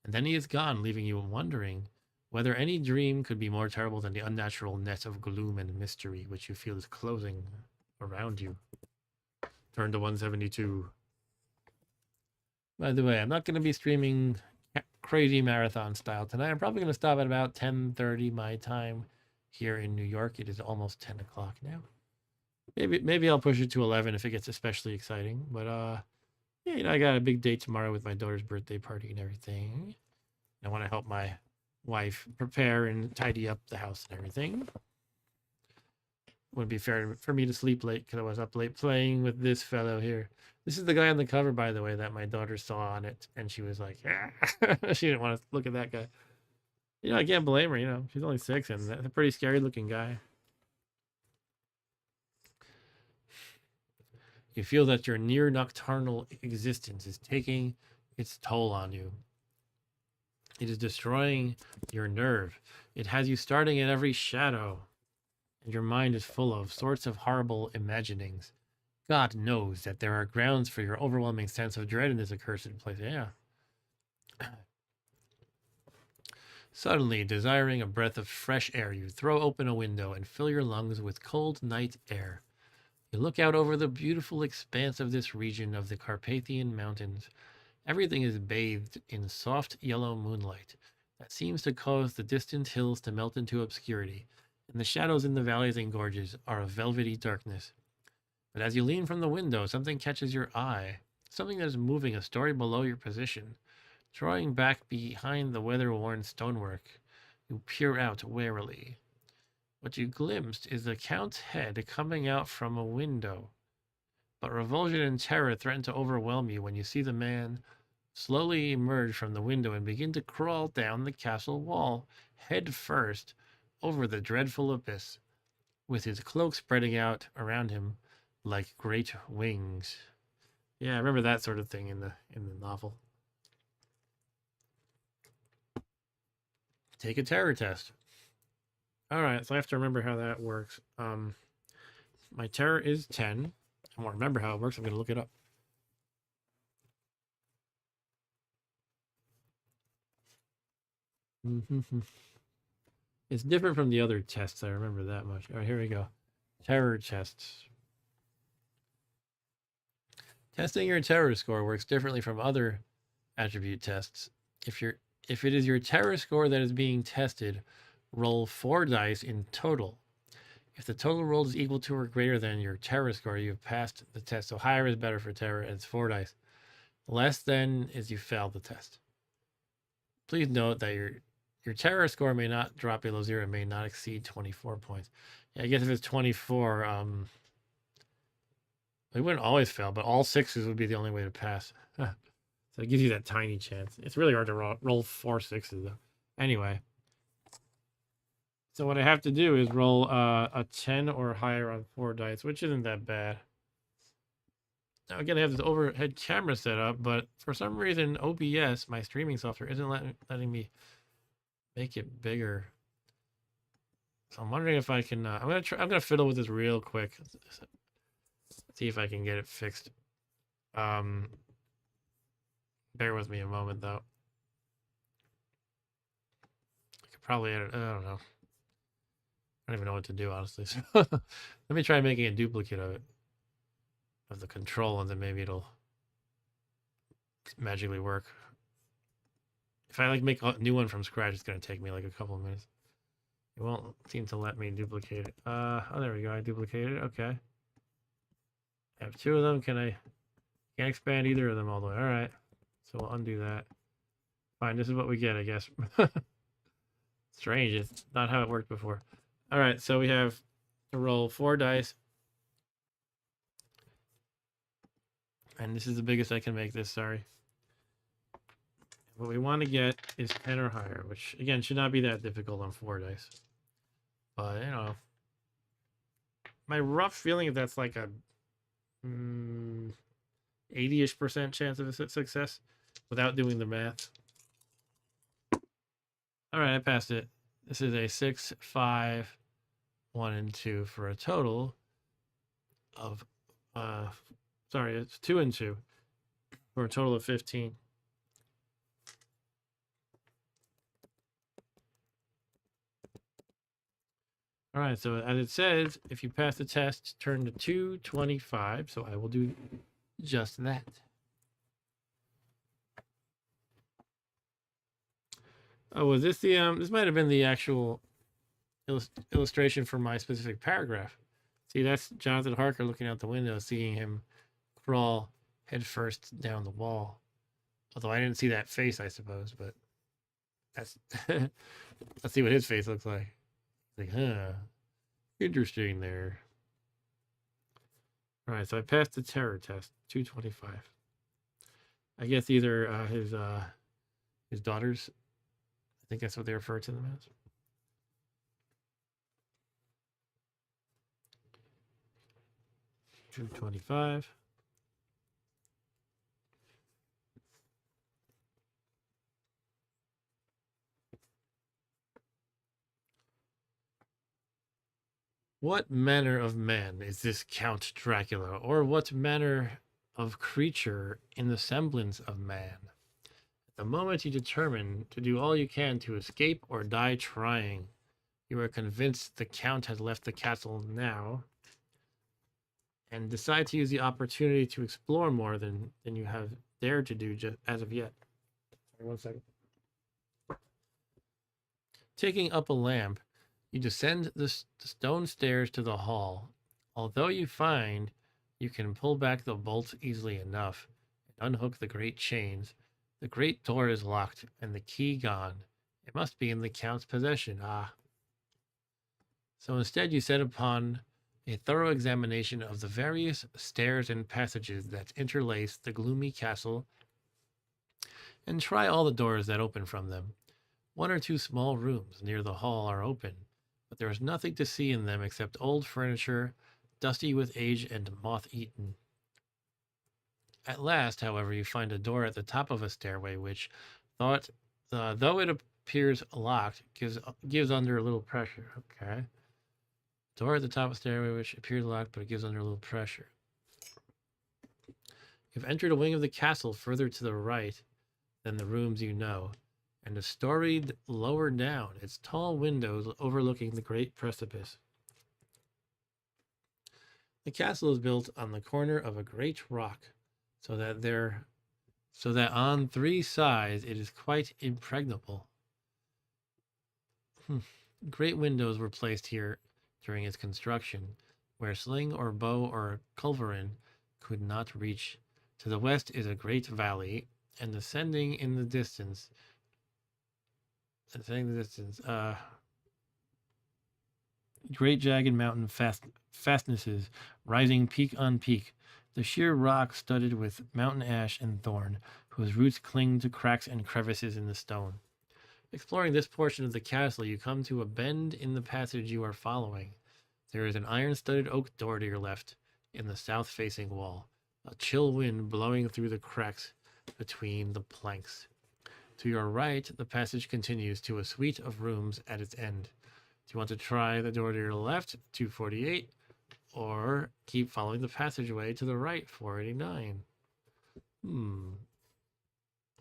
And then he is gone, leaving you wondering whether any dream could be more terrible than the unnatural net of gloom and mystery which you feel is closing around you. Turn to 172. By the way, I'm not going to be streaming crazy marathon style tonight. I'm probably going to stop at about 10:30 my time here in New York. It is almost 10 o'clock now. Maybe I'll push it to 11 if it gets especially exciting. But yeah, you know, I got a big date tomorrow with my daughter's birthday party and everything. I want to help my wife prepare and tidy up the house and everything. Wouldn't be fair for me to sleep late because I was up late playing with this fellow here. This is the guy on the cover, by the way, that my daughter saw on it, and she was like, ah. She didn't want to look at that guy. You know, I can't blame her. You know, she's only 6, and that's a pretty scary-looking guy. You feel that your near-nocturnal existence is taking its toll on you. It is destroying your nerve. It has you starting at every shadow. And your mind is full of sorts of horrible imaginings. God knows that there are grounds for your overwhelming sense of dread in this accursed place. Yeah. Suddenly, desiring a breath of fresh air, you throw open a window and fill your lungs with cold night air. You look out over the beautiful expanse of this region of the Carpathian Mountains. Everything is bathed in soft yellow moonlight that seems to cause the distant hills to melt into obscurity, and the shadows in the valleys and gorges are of velvety darkness. But as you lean from the window, something catches your eye, something that is moving a story below your position. Drawing back behind the weather-worn stonework, you peer out warily. What you glimpsed is the Count's head coming out from a window. But revulsion and terror threaten to overwhelm you when you see the man slowly emerge from the window and begin to crawl down the castle wall, head first, over the dreadful abyss, with his cloak spreading out around him like great wings. Yeah, I remember that sort of thing in the novel. Take a terror test. All right, so I have to remember how that works. My terror is 10. I won't remember how it works. I'm going to look it up. It's different from the other tests. I remember that much. All right, here we go. Terror tests. Testing your terror score works differently from other attribute tests. If it is your terror score that is being tested, roll 4 dice in total. If the total roll is equal to or greater than your terror score, you've passed the test. So higher is better for terror, and it's 4 dice. Less than is you failed the test. Please note that your terror score may not drop below 0 and may not exceed 24 points. Yeah, I guess if it's 24, we wouldn't always fail, but all 6s would be the only way to pass. So it gives you that tiny chance. It's really hard to roll 4 6s, though. Anyway. So what I have to do is roll a 10 or higher on 4 dice, which isn't that bad. Now, again, I have this overhead camera set up, but for some reason, OBS, my streaming software, isn't letting me make it bigger. So I'm wondering if I can. I'm gonna fiddle with this real quick. See if I can get it fixed. Bear with me a moment, though. I could probably edit. I don't know. I don't even know what to do, honestly. So let me try making a duplicate of it, of the control, and then maybe it'll magically work. If I make a new one from scratch, it's gonna take me like a couple of minutes. It won't seem to let me duplicate it. Oh, there we go. I duplicated it. Okay. I have 2 of them. Can't expand either of them all the way. All right. So we'll undo that. Fine. This is what we get, I guess. Strange. It's not how it worked before. All right. So we have to roll 4 dice. And this is the biggest I can make this. Sorry. What we want to get is 10 or higher, which, again, should not be that difficult on 4 dice. But, you know, my rough feeling is that's like a 80-ish% chance of a success without doing the math. All right, I passed it. This is a 6, 5, 1, and 2 for a total of, sorry, it's 2 and 2 for a total of 15. All right, so as it says, if you pass the test, turn to 225. So I will do just that. Oh, was this the this might have been the actual illustration for my specific paragraph. See, that's Jonathan Harker looking out the window, seeing him crawl headfirst down the wall. Although I didn't see that face, I suppose, but that's let's see what his face looks like. Like, huh, interesting there. All right, so I passed the terror test, 225. I guess either his daughters, I think that's what they refer to them as. $225. What manner of man is this Count Dracula, or what manner of creature in the semblance of man? At the moment you determine to do all you can to escape or die trying, you are convinced the Count has left the castle now, and decide to use the opportunity to explore more than you have dared to do just as of yet. Sorry, 1 second. Taking up a lamp, you descend the stone stairs to the hall. Although you find you can pull back the bolts easily enough and unhook the great chains, the great door is locked and the key gone. It must be in the Count's possession. Ah. So instead you set upon a thorough examination of the various stairs and passages that interlace the gloomy castle and try all the doors that open from them. 1 or 2 small rooms near the hall are open, but there is nothing to see in them except old furniture, dusty with age and moth-eaten. At last, however, you find a door at the top of a stairway which, though it appears locked, gives under a little pressure. Okay. Door at the top of the stairway which appears locked, but it gives under a little pressure. You've entered a wing of the castle further to the right than the rooms you know, and a story lower down, its tall windows overlooking the great precipice. The castle is built on the corner of a great rock, so that on 3 sides it is quite impregnable. Great windows were placed here during its construction, where sling or bow or culverin could not reach. To the west is a great valley, and ascending the distance, great jagged mountain fastnesses, rising peak on peak, the sheer rock studded with mountain ash and thorn, whose roots cling to cracks and crevices in the stone. Exploring this portion of the castle, you come to a bend in the passage you are following. There is an iron-studded oak door to your left, in the south-facing wall, a chill wind blowing through the cracks between the planks. To your right, the passage continues to a suite of rooms at its end. Do you want to try the door to your left, 248, or keep following the passageway to the right, 489?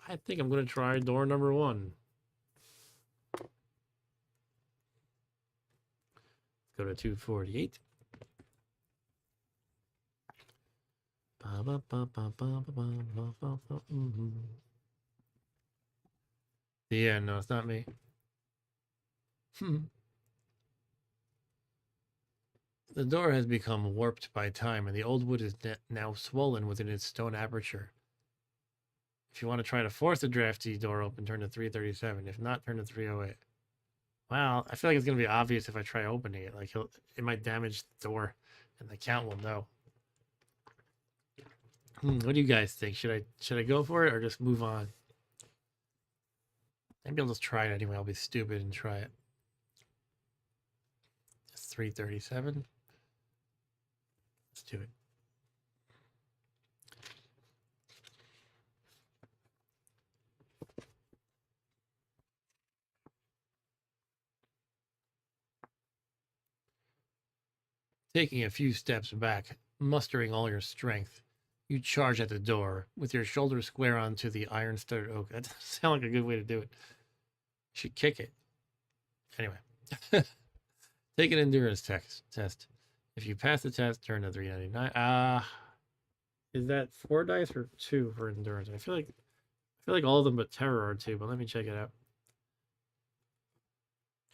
I think I'm going to try door number 1. Go to 248. Yeah, no, it's not me. The door has become warped by time, and the old wood is now swollen within its stone aperture. If you want to try to force the drafty door open, turn to 337. If not, turn to 308. Well, I feel like it's going to be obvious if I try opening it. Like, it might damage the door, and the Count will know. What do you guys think? Should I go for it or just move on? Maybe I'll just try it anyway. I'll be stupid and try it. It's 337. Let's do it. Taking a few steps back, mustering all your strength, you charge at the door with your shoulders square onto the iron-studded oak. That doesn't sound like a good way to do it. You should kick it. Anyway, take an endurance test. If you pass the test, turn to 399. Is that 4 dice or 2 for endurance? I feel like all of them but terror are 2, but let me check it out.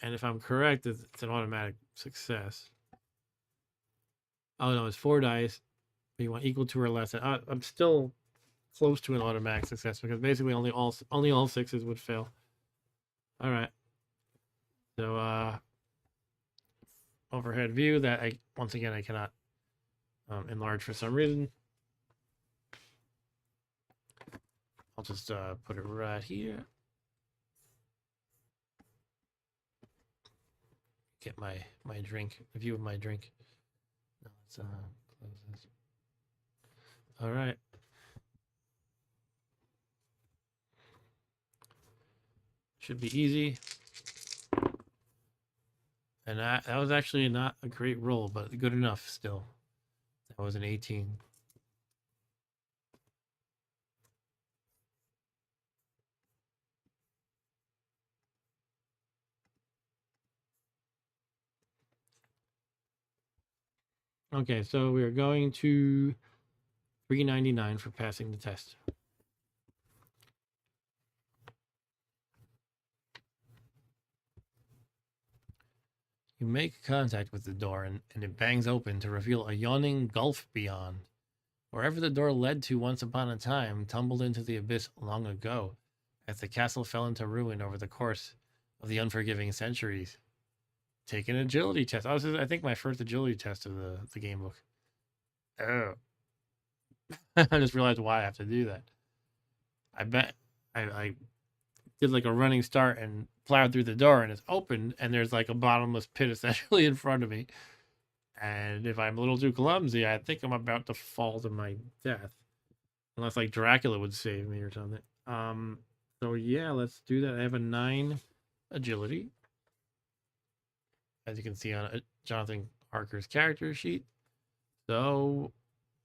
And if I'm correct, it's an automatic success. Oh no, it's 4 dice. But you want equal to or less. I'm still close to an automatic success because basically only all 6s would fail. All right. So overhead view that once again I cannot enlarge for some reason. I'll just put it right here. Get my drink, the view of my drink. No, let's close this. All right. Should be easy. And that was actually not a great roll, but good enough still. That was an 18. Okay, so we are going to $3.99 for passing the test. You make contact with the door and it bangs open to reveal a yawning gulf beyond. Wherever the door led to once upon a time tumbled into the abyss long ago, as the castle fell into ruin over the course of the unforgiving centuries. Take an agility test. Oh, this is, I think, my first agility test of the game book. Oh. I just realized why I have to do that. I bet I did like a running start and plowed through the door and it's open and there's like a bottomless pit essentially in front of me. And if I'm a little too clumsy, I think I'm about to fall to my death. Unless like Dracula would save me or something. So yeah, let's do that. I have a 9 agility. As you can see on Jonathan Harker's character sheet. So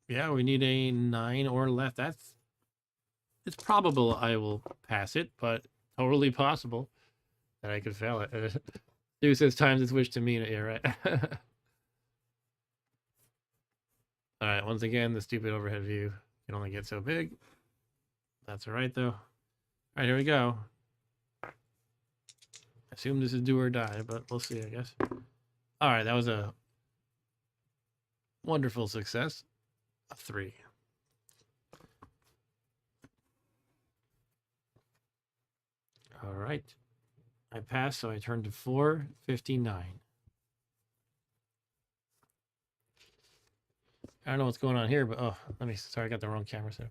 yeah, we need a 9 or less. It's probable I will pass it, but totally possible that I could fail it. Stu says times its wish to mean it. Yeah, right. All right, once again, the stupid overhead view can only get so big. That's all right, though. All right, here we go. I assume this is do or die, but we'll see, I guess. All right, that was a wonderful success. A 3. All right. I passed, so I turned to 459. I don't know what's going on here, but sorry, I got the wrong camera set.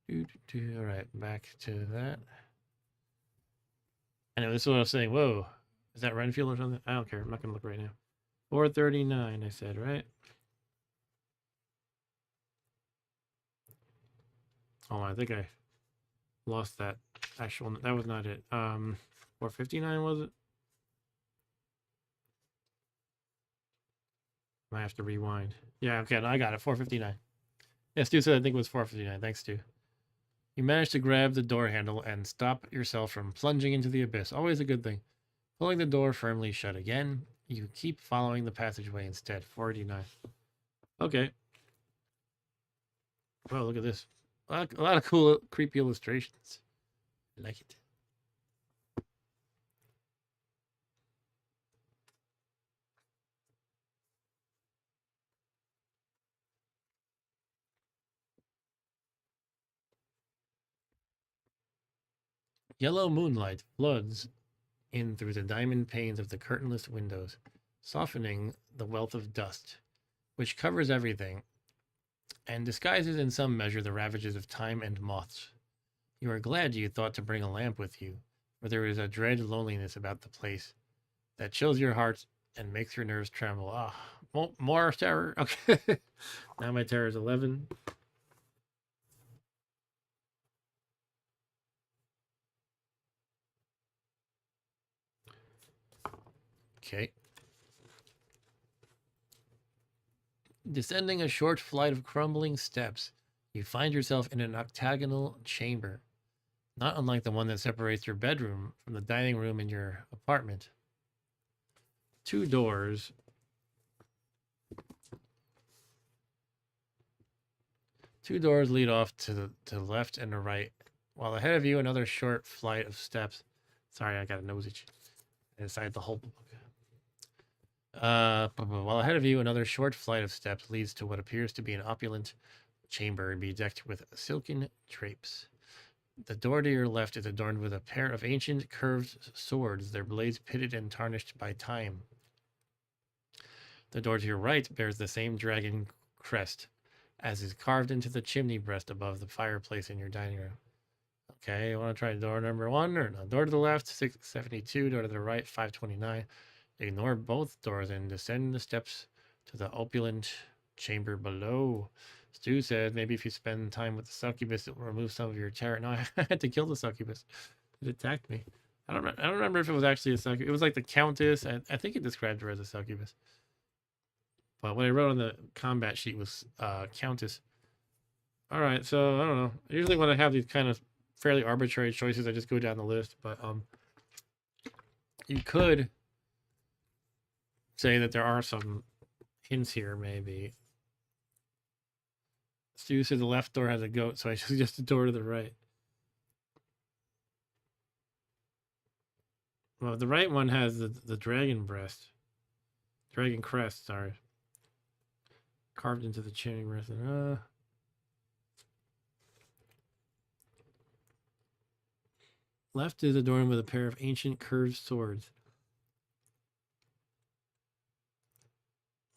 All right, back to that. I know this is what I was saying. Whoa, is that Renfield or something? I don't care. I'm not gonna look right now. 439, I said, right? Oh, I think I lost that actual. That was not it. 459 was it? I have to rewind. Yeah, okay, no, I got it. 459. Yeah, Stu said I think it was 459. Thanks, Stu. You managed to grab the door handle and stop yourself from plunging into the abyss. Always a good thing. Pulling the door firmly shut again, you keep following the passageway instead. 489. Okay. Well, look at this. A lot of cool, creepy illustrations. I like it. Yellow moonlight floods in through the diamond panes of the curtainless windows, softening the wealth of dust, which covers everything and disguises in some measure the ravages of time and moths. You are glad you thought to bring a lamp with you, for there is a dread loneliness about the place that chills your heart and makes your nerves tremble. Ah, more terror. Okay. Now my terror is 11. Okay. Descending a short flight of crumbling steps, you find yourself in an octagonal chamber, not unlike the one that separates your bedroom from the dining room in your apartment. 2 doors. 2 doors lead off to the left and the right, while ahead of you another short flight of steps. Sorry, I got a nose itch. I decided the whole book. While ahead of you another short flight of steps leads to what appears to be an opulent chamber bedecked with silken drapes. The door to your left is adorned with a pair of ancient curved swords, their blades pitted and tarnished by time. The door to your right bears the same dragon crest as is carved into the chimney breast above the fireplace in your dining room. Okay, you want to try door number 1 or no? Door to the left, 672. Door to the right, 529. Ignore both doors and descend the steps to the opulent chamber below. Stu said maybe if you spend time with the succubus, it will remove some of your terror. No, I had to kill the succubus. It attacked me. I don't remember if it was actually a succubus. It was like the countess. I think it described her as a succubus. But what I wrote on the combat sheet was countess. All right, so I don't know. Usually when I have these kind of fairly arbitrary choices, I just go down the list. But you could say that there are some hints here, maybe. Stu said the left door has a goat, so I suggest the door to the right. Well, the right one has the dragon breast. Dragon crest, sorry. Carved into the chaining breast. Left is adorned with a pair of ancient curved swords.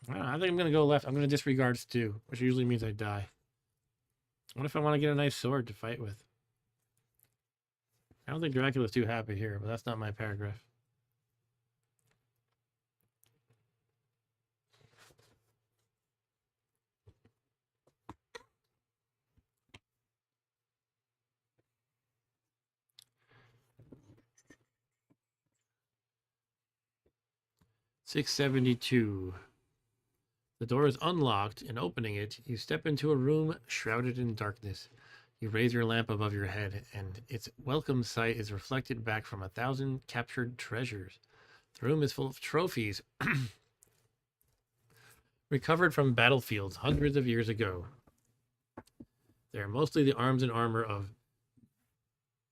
I think I'm going to go left. I'm going to disregard Stu, which usually means I die. What if I want to get a nice sword to fight with? I don't think Dracula's too happy here, but that's not my paragraph. $672. The door is unlocked, and opening it, you step into a room shrouded in darkness. You raise your lamp above your head, and its welcome sight is reflected back from 1,000 captured treasures. The room is full of trophies recovered from battlefields hundreds of years ago. They are mostly the arms and armor of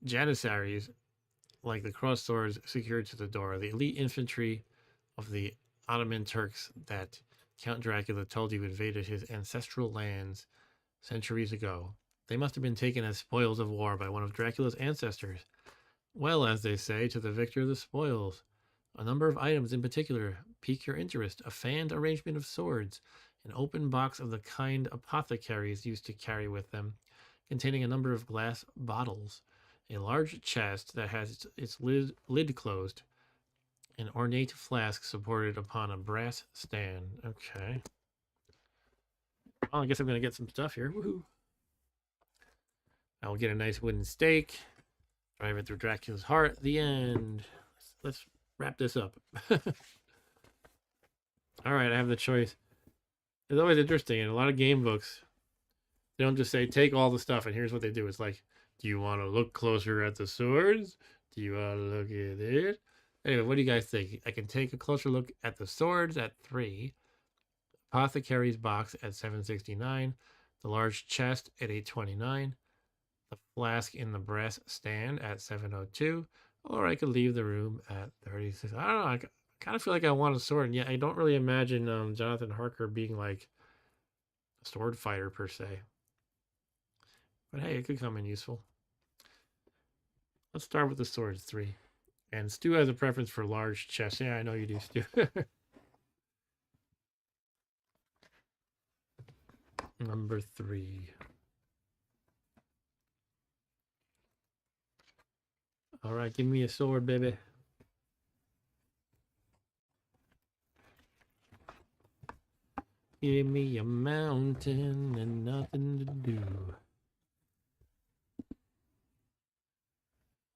janissaries, like the cross swords secured to the door, the elite infantry of the Ottoman Turks that Count Dracula told you invaded his ancestral lands centuries ago. They must have been taken as spoils of war by one of Dracula's ancestors. Well, as they say, to the victor the spoils. A number of items in particular pique your interest. A fanned arrangement of swords, an open box of the kind apothecaries used to carry with them, containing a number of glass bottles, a large chest that has its lid closed, an ornate flask supported upon a brass stand. Okay. Well, I guess I'm going to get some stuff here. Woohoo. I will get a nice wooden stake. Drive it through Dracula's heart. The end. Let's wrap this up. All right, I have the choice. It's always interesting. In a lot of game books, they don't just say, take all the stuff, and here's what they do. It's like, do you want to look closer at the swords? Do you want to look at it? Anyway, what do you guys think? I can take a closer look at the swords at 3. Apothecary's box at 769. The large chest at 829. The flask in the brass stand at 702. Or I could leave the room at 36. I don't know. I kind of feel like I want a sword. And yet I don't really imagine Jonathan Harker being like a sword fighter per se. But hey, it could come in useful. Let's start with the swords, 3. And Stu has a preference for large chests. Yeah, I know you do, Stu. Number 3. All right, give me a sword, baby. Give me a mountain and nothing to do.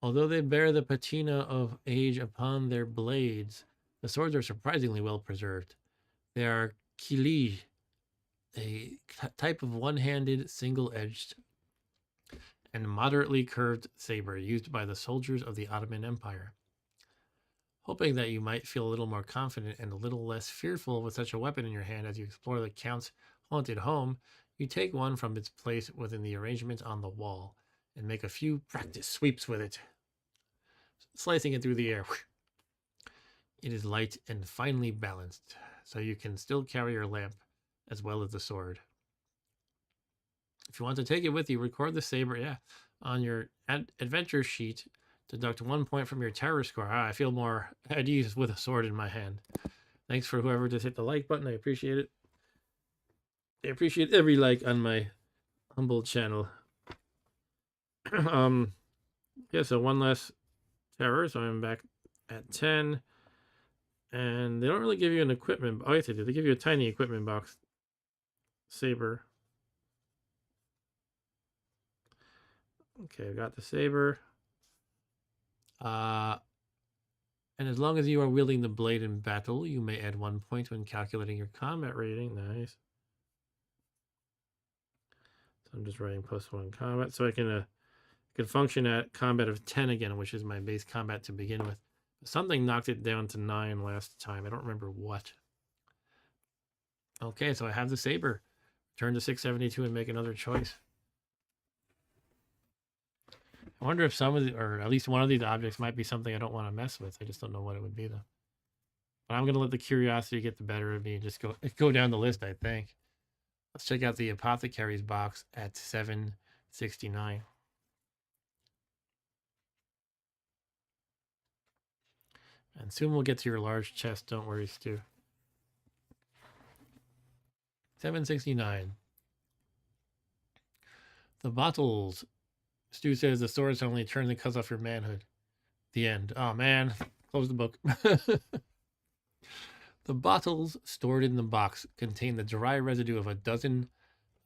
Although they bear the patina of age upon their blades, the swords are surprisingly well preserved. They are kilij, a type of one-handed, single-edged, and moderately curved saber used by the soldiers of the Ottoman Empire. Hoping that you might feel a little more confident and a little less fearful with such a weapon in your hand as you explore the Count's haunted home, you take one from its place within the arrangement on the wall and make a few practice sweeps with it, slicing it through the air. It is light and finely balanced, so you can still carry your lamp as well as the sword. If you want to take it with you, record the saber, on your adventure sheet. Deduct 1 point from your terror score. I feel more at ease with a sword in my hand. Thanks for whoever just hit the like button. I appreciate it. I appreciate every like on my humble channel. So 1 less terror, so I'm back at 10. And they don't really give you an equipment. Oh, yes, they do. They give you a tiny equipment box. Saber. Okay, I got the saber. And as long as you are wielding the blade in battle, you may add 1 point when calculating your combat rating. Nice. So I'm just writing +1 combat, so I can function at combat of 10 again, which is my base combat to begin with. Something knocked it down to 9 last time. I don't remember what. Okay, so I have the saber. Turn to 672 and make another choice. I wonder if some of the, or at least one of these objects might be something I don't want to mess with. I just don't know what it would be though. But I'm gonna let the curiosity get the better of me and just go down the list, I think. Let's check out the apothecary's box at 769. And soon we'll get to your large chest, don't worry, Stu. 769. The bottles. Stu says the swords only turn the cuts off your manhood. The end. Oh man, close the book. The bottles stored in the box contain the dry residue of a dozen,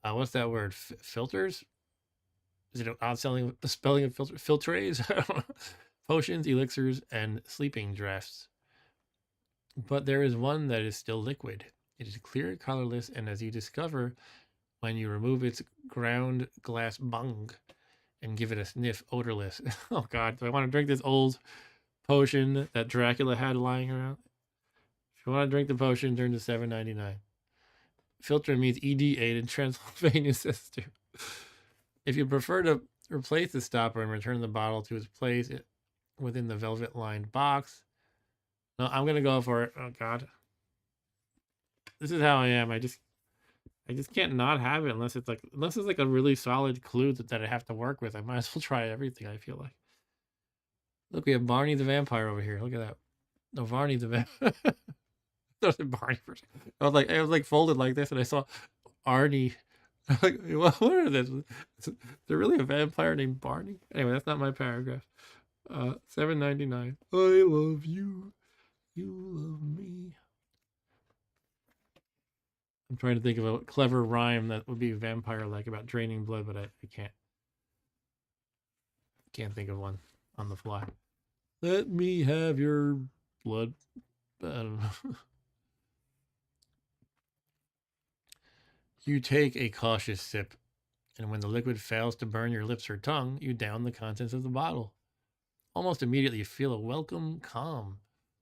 what's that word? Filters? Is it an odd spelling of filter? Filtres? Potions, elixirs, and sleeping drafts. But there is one that is still liquid. It is clear, colorless, and as you discover when you remove its ground glass bung and give it a sniff, odorless. Oh God, do I want to drink this old potion that Dracula had lying around? If you want to drink the potion, turn to 799. Filter means ED8 in Transylvania system. If you prefer to replace the stopper and return the bottle to its place within the velvet-lined box. No, I'm gonna go for it. Oh God, this is how I am. I just can't not have it unless it's like a really solid clue that I have to work with. I might as well try everything. I feel like. Look, we have Barney the vampire over here. Look at that. No, Varney the vampire. Barney. I was like folded like this, and I saw Arnie. Like, what are this? Is there really a vampire named Barney? Anyway, that's not my paragraph. 799. I love you. You love me. I'm trying to think of a clever rhyme that would be vampire-like about draining blood, but I can't think of one on the fly. Let me have your blood. I don't know. You take a cautious sip, and when the liquid fails to burn your lips or tongue, you down the contents of the bottle. Almost immediately, you feel a welcome calm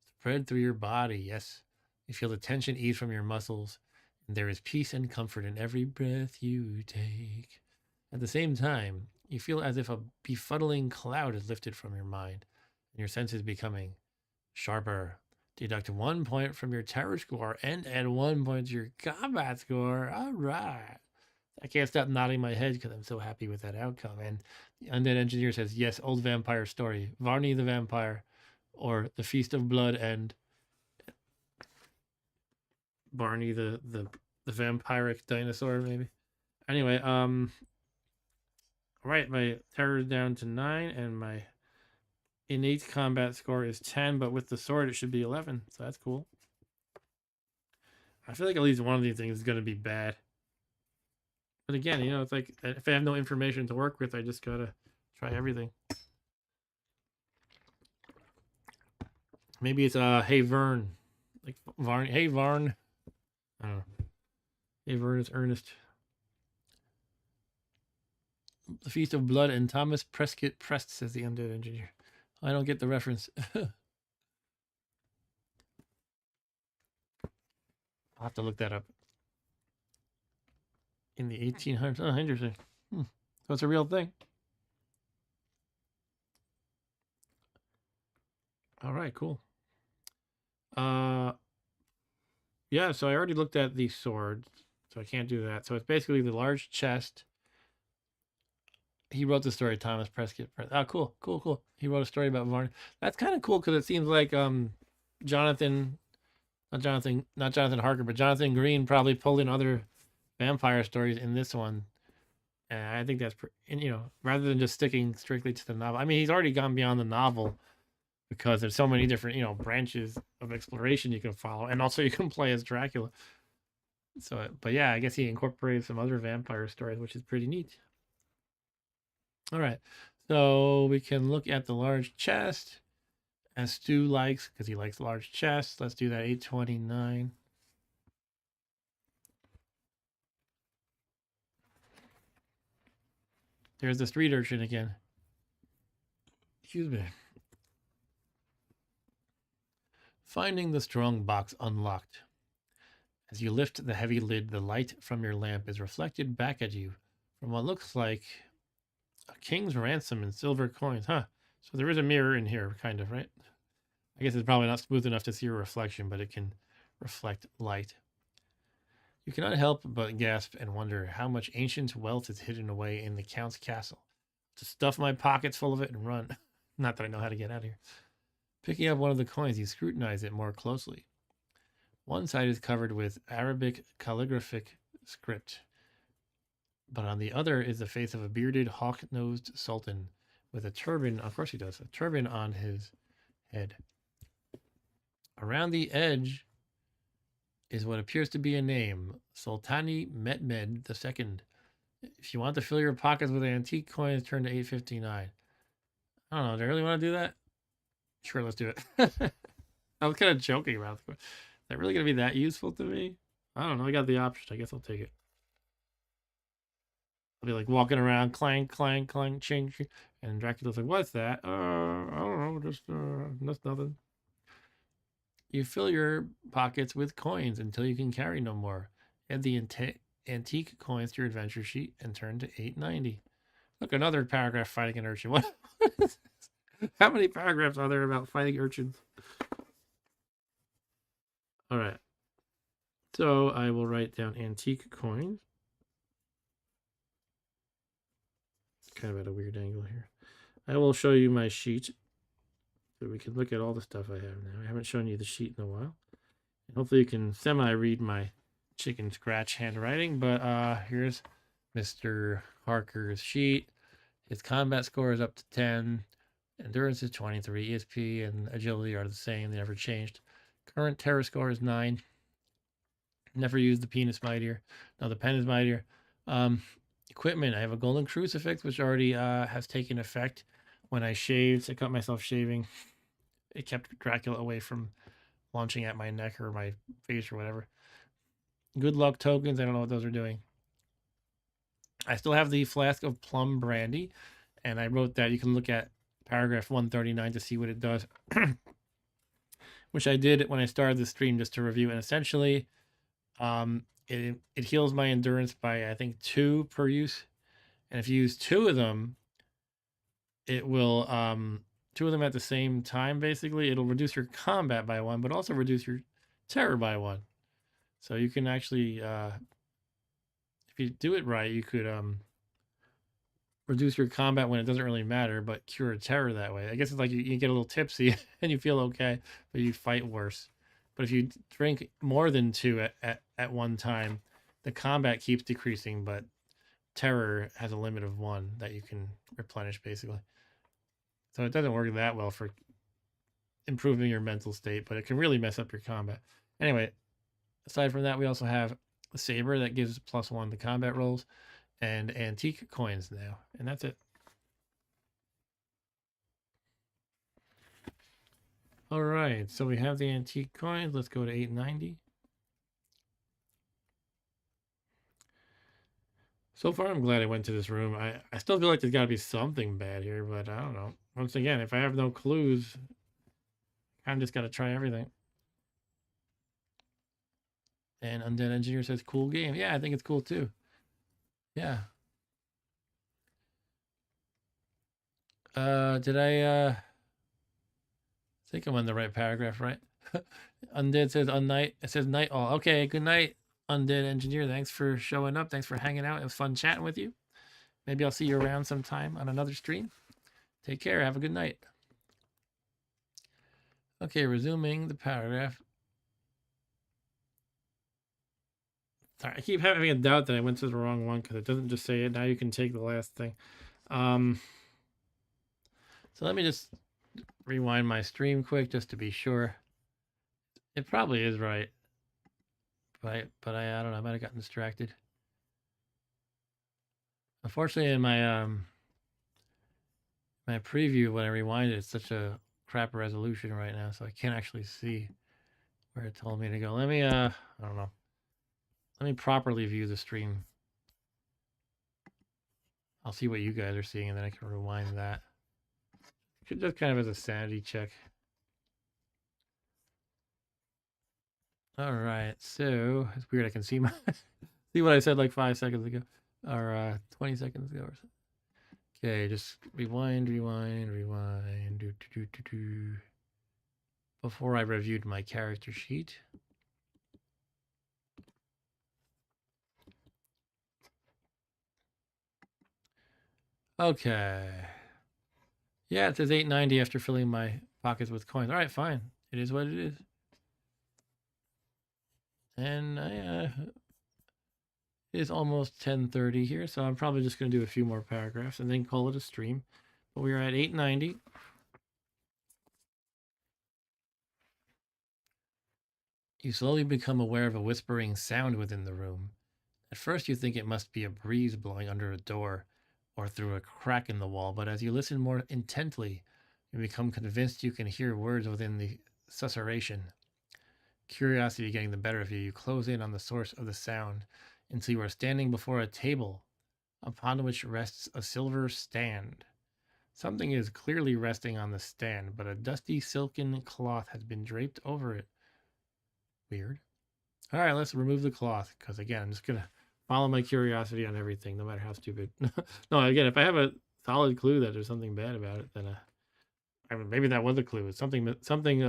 spread through your body. Yes, you feel the tension ease from your muscles, and there is peace and comfort in every breath you take. At the same time, you feel as if a befuddling cloud is lifted from your mind, and your senses becoming sharper. Deduct 1 point from your terror score and add 1 point to your combat score. All right. I can't stop nodding my head because I'm so happy with that outcome. And the Undead Engineer says, yes, old vampire story. Varney the vampire, or the Feast of Blood, and Barney the vampiric dinosaur, maybe. Anyway, all right, my terror is down to 9, and my innate combat score is 10, but with the sword it should be 11, so that's cool. I feel like at least one of these things is going to be bad. But again, it's like if I have no information to work with, I just gotta try everything. Maybe it's hey Vern, like Varn. Hey Varn. I don't know. Hey Vern is Ernest. The Feast of Blood and Thomas Prescott Prest, says the Undead Engineer. I don't get the reference. I'll have to look that up. In the 1800s. Oh, interesting. So it's a real thing. All right, cool. Yeah, so I already looked at the sword, so I can't do that. So it's basically the large chest. He wrote the story, Thomas Prescott. Oh, cool. He wrote a story about Varney. That's kind of cool because it seems like not Jonathan Harker, but Jonathan Green probably pulled in other vampire stories in this one. And I think that's, rather than just sticking strictly to the novel. I mean, he's already gone beyond the novel because there's so many different, branches of exploration you can follow. And also you can play as Dracula. So, but yeah, I guess he incorporated some other vampire stories, which is pretty neat. All right. So we can look at the large chest as Stu likes, because he likes large chests. Let's do that 829. There's the street urchin again. Excuse me. Finding the strong box unlocked. As you lift the heavy lid, the light from your lamp is reflected back at you from what looks like a king's ransom in silver coins. Huh. So there is a mirror in here, kind of, right? I guess it's probably not smooth enough to see a reflection, but it can reflect light. You cannot help but gasp and wonder how much ancient wealth is hidden away in the Count's castle. To stuff my pockets full of it and run. Not that I know how to get out of here. Picking up one of the coins, you scrutinize it more closely. One side is covered with Arabic calligraphic script, but on the other is the face of a bearded, hawk-nosed sultan with a turban. Of course he does. A turban on his head. Around the edge is what appears to be a name, Sultani Mehmed II. If you want to fill your pockets with antique coins, turn to 859. I don't know. Do I really want to do that? Sure, let's do it. I was kind of joking about it. Is that really going to be that useful to me? I don't know. I got the option. I guess I'll take it. I'll be like walking around, clank, clank, clank, ching, ching. And Dracula's like, what's that? I don't know. Just, that's nothing. You fill your pockets with coins until you can carry no more. Add the antique coins to your adventure sheet and turn to 890. Look, another paragraph fighting an urchin. What is this? How many paragraphs are there about fighting urchins? All right. So I will write down antique coins. Kind of at a weird angle here. I will show you my sheet so we can look at all the stuff I have now. I haven't shown you the sheet in a while. And hopefully you can semi-read my chicken scratch handwriting, but here's Mr. Harker's sheet. His combat score is up to 10. Endurance is 23. ESP and agility are the same. They never changed. Current terror score is 9. Never used the penis mightier. No, the pen is mightier. Equipment. I have a golden crucifix, which already has taken effect. When I shaved, I cut myself shaving. It kept Dracula away from launching at my neck or my face or whatever. Good luck tokens. I don't know what those are doing. I still have the flask of plum brandy, and I wrote that. You can look at paragraph 139 to see what it does, which I did when I started the stream just to review. And essentially, it heals my endurance by, I think, 2 per use. And if you use 2 of them, it will 2 of them at the same time. Basically, it'll reduce your combat by 1, but also reduce your terror by 1. So you can actually, if you do it right, you could reduce your combat when it doesn't really matter, but cure terror that way. I guess it's like you get a little tipsy and you feel okay, but you fight worse. But if you drink more than 2 at one time, the combat keeps decreasing, but terror has a limit of 1 that you can replenish, basically. So it doesn't work that well for improving your mental state, but it can really mess up your combat. Anyway, aside from that, we also have the saber that gives +1 to combat rolls, and antique coins now, and that's it. All right, so we have the antique coins. Let's go to 890. So far, I'm glad I went to this room. I still feel like there's got to be something bad here, but I don't know. Once again, if I have no clues, I'm just got to try everything. And Undead Engineer says, cool game. Yeah, I think it's cool too. Yeah. Did I think I'm on the right paragraph, right? Undead says night. It says night all. Okay, good night, Undead Engineer. Thanks for showing up. Thanks for hanging out. It was fun chatting with you. Maybe I'll see you around sometime on another stream. Take care. Have a good night. Okay, resuming the paragraph. Sorry, I keep having a doubt that I went to the wrong one because it doesn't just say it. Now you can take the last thing. So let me just rewind my stream quick just to be sure. It probably is right. But I don't know. I might have gotten distracted. Unfortunately, in my my preview, when I rewind it, it's such a crap resolution right now, so I can't actually see where it told me to go. Let me I don't know. Let me properly view the stream. I'll see what you guys are seeing, and then I can rewind that. Just kind of as a sanity check. All right, so it's weird. I can see my see what I said like 5 seconds ago, or 20 seconds ago, or so. Okay, just rewind. Before I reviewed my character sheet. Okay. Yeah, it says 890 after filling my pockets with coins. All right, fine. It is what it is. And it is almost 10:30 here, so I'm probably just going to do a few more paragraphs and then call it a stream. But we are at 890. You slowly become aware of a whispering sound within the room. At first, you think it must be a breeze blowing under a door or through a crack in the wall, but as you listen more intently, you become convinced you can hear words within the susurration. Curiosity getting the better of you, you close in on the source of the sound until you are standing before a table upon which rests a silver stand. Something is clearly resting on the stand, but a dusty silken cloth has been draped over it. Weird. All right, let's remove the cloth because, again, I'm just going to follow my curiosity on everything, no matter how stupid. No, again, if I have a solid clue that there's something bad about it, then I mean, maybe that was a clue. It's something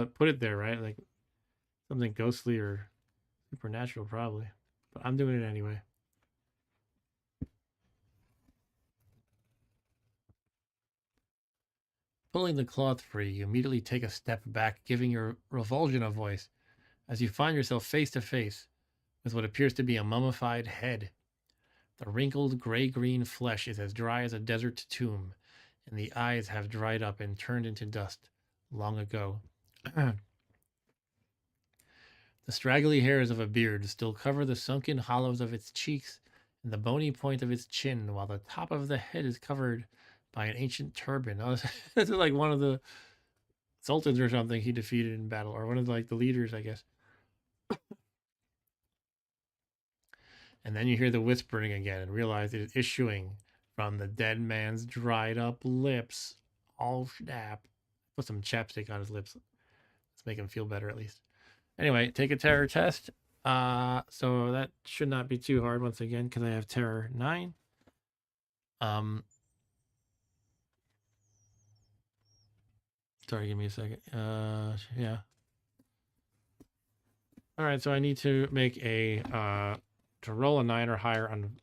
put it there, right? Like something ghostly or supernatural, probably. But I'm doing it anyway. Pulling the cloth free, you immediately take a step back, giving your revulsion a voice as you find yourself face to face with what appears to be a mummified head. The wrinkled gray-green flesh is as dry as a desert tomb, and the eyes have dried up and turned into dust long ago. The straggly hairs of a beard still cover the sunken hollows of its cheeks and the bony point of its chin, while the top of the head is covered by an ancient turban. Oh, this is like one of the sultans or something he defeated in battle, or one of like the leaders, I guess. And then you hear the whispering again and realize it is issuing from the dead man's dried up lips. Oh, snap. Put some chapstick on his lips. Let's make him feel better at least. Anyway, take a terror test. So that should not be too hard once again because I have terror 9. Sorry, give me a second. Yeah. All right, so I need to make to roll a 9 or higher on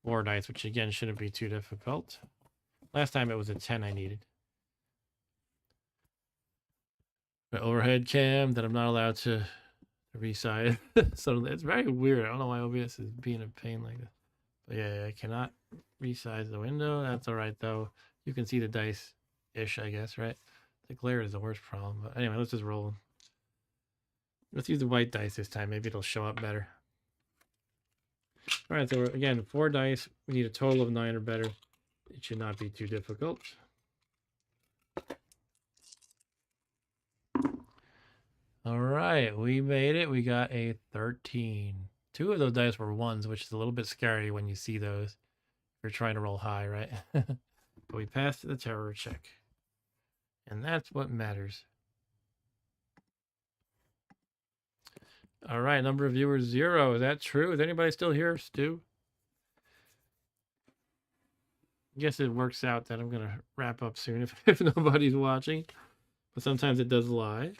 4 dice, which again shouldn't be too difficult. Last time it was a 10 I needed. The overhead cam that I'm not allowed to resize. So it's very weird. I don't know why OBS is being a pain like this. But yeah, I cannot resize the window. That's all right though. You can see the dice-ish, I guess, right? The glare is the worst problem. But anyway, let's just roll. Let's use the white dice this time. Maybe it'll show up better. All right, so again, 4 dice. We need a total of 9 or better. It should not be too difficult. All right, we made it. We got a 13. 2 of those dice were 1s, which is a little bit scary when you see those. If you're trying to roll high, right? But we passed the terror check. And that's what matters. All right, number of viewers 0. Is that true? Is anybody still here, Stu? I guess it works out that I'm going to wrap up soon if nobody's watching. But sometimes it does lie.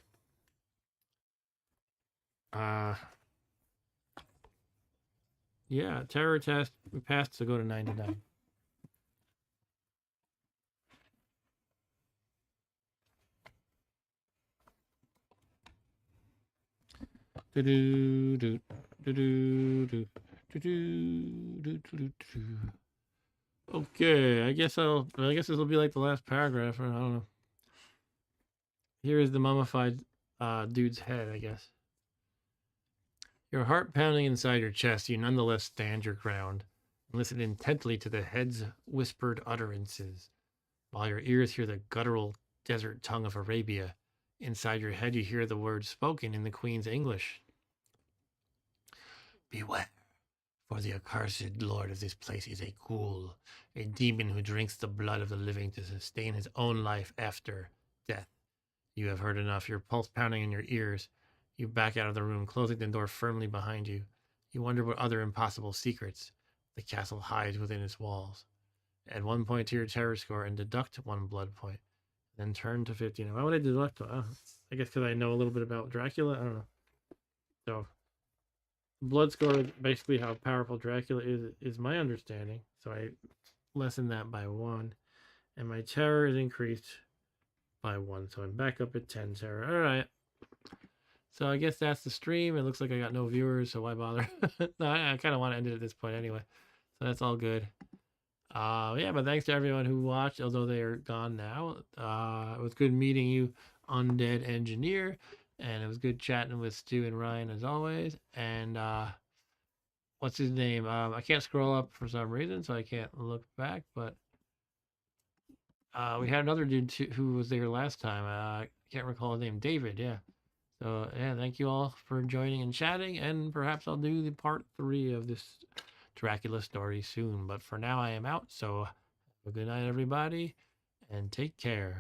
Yeah, terror test. We passed, so go to 99. Okay, I guess this will be like the last paragraph, or I don't know. Here is the mummified dude's head, I guess. Your heart pounding inside your chest, you nonetheless stand your ground and listen intently to the head's whispered utterances, while your ears hear the guttural desert tongue of Arabia. Inside your head, you hear the words spoken in the Queen's English. Beware, for the accursed lord of this place is a ghoul, a demon who drinks the blood of the living to sustain his own life after death. You have heard enough, your pulse pounding in your ears. You back out of the room, closing the door firmly behind you. You wonder what other impossible secrets the castle hides within its walls. Add 1 point to your terror score and deduct 1 blood point. Then turn to 15. Why would I deduct? I guess because I know a little bit about Dracula. I don't know. So, blood score is basically how powerful Dracula is my understanding. So I lessen that by 1. And my terror is increased by 1. So I'm back up at 10 terror. All right. So I guess that's the stream. It looks like I got no viewers, so why bother? No, I kind of want to end it at this point anyway. So that's all good. Yeah, but thanks to everyone who watched, although they are gone now. It was good meeting you, Undead Engineer, and it was good chatting with Stu and Ryan as always. And what's his name? I can't scroll up for some reason, so I can't look back. But we had another dude who was there last time. I can't recall his name. David, yeah. So yeah, thank you all for joining and chatting, and perhaps I'll do the part 3 of this Dracula story soon. But for now, I am out. So have a good night, everybody, and take care.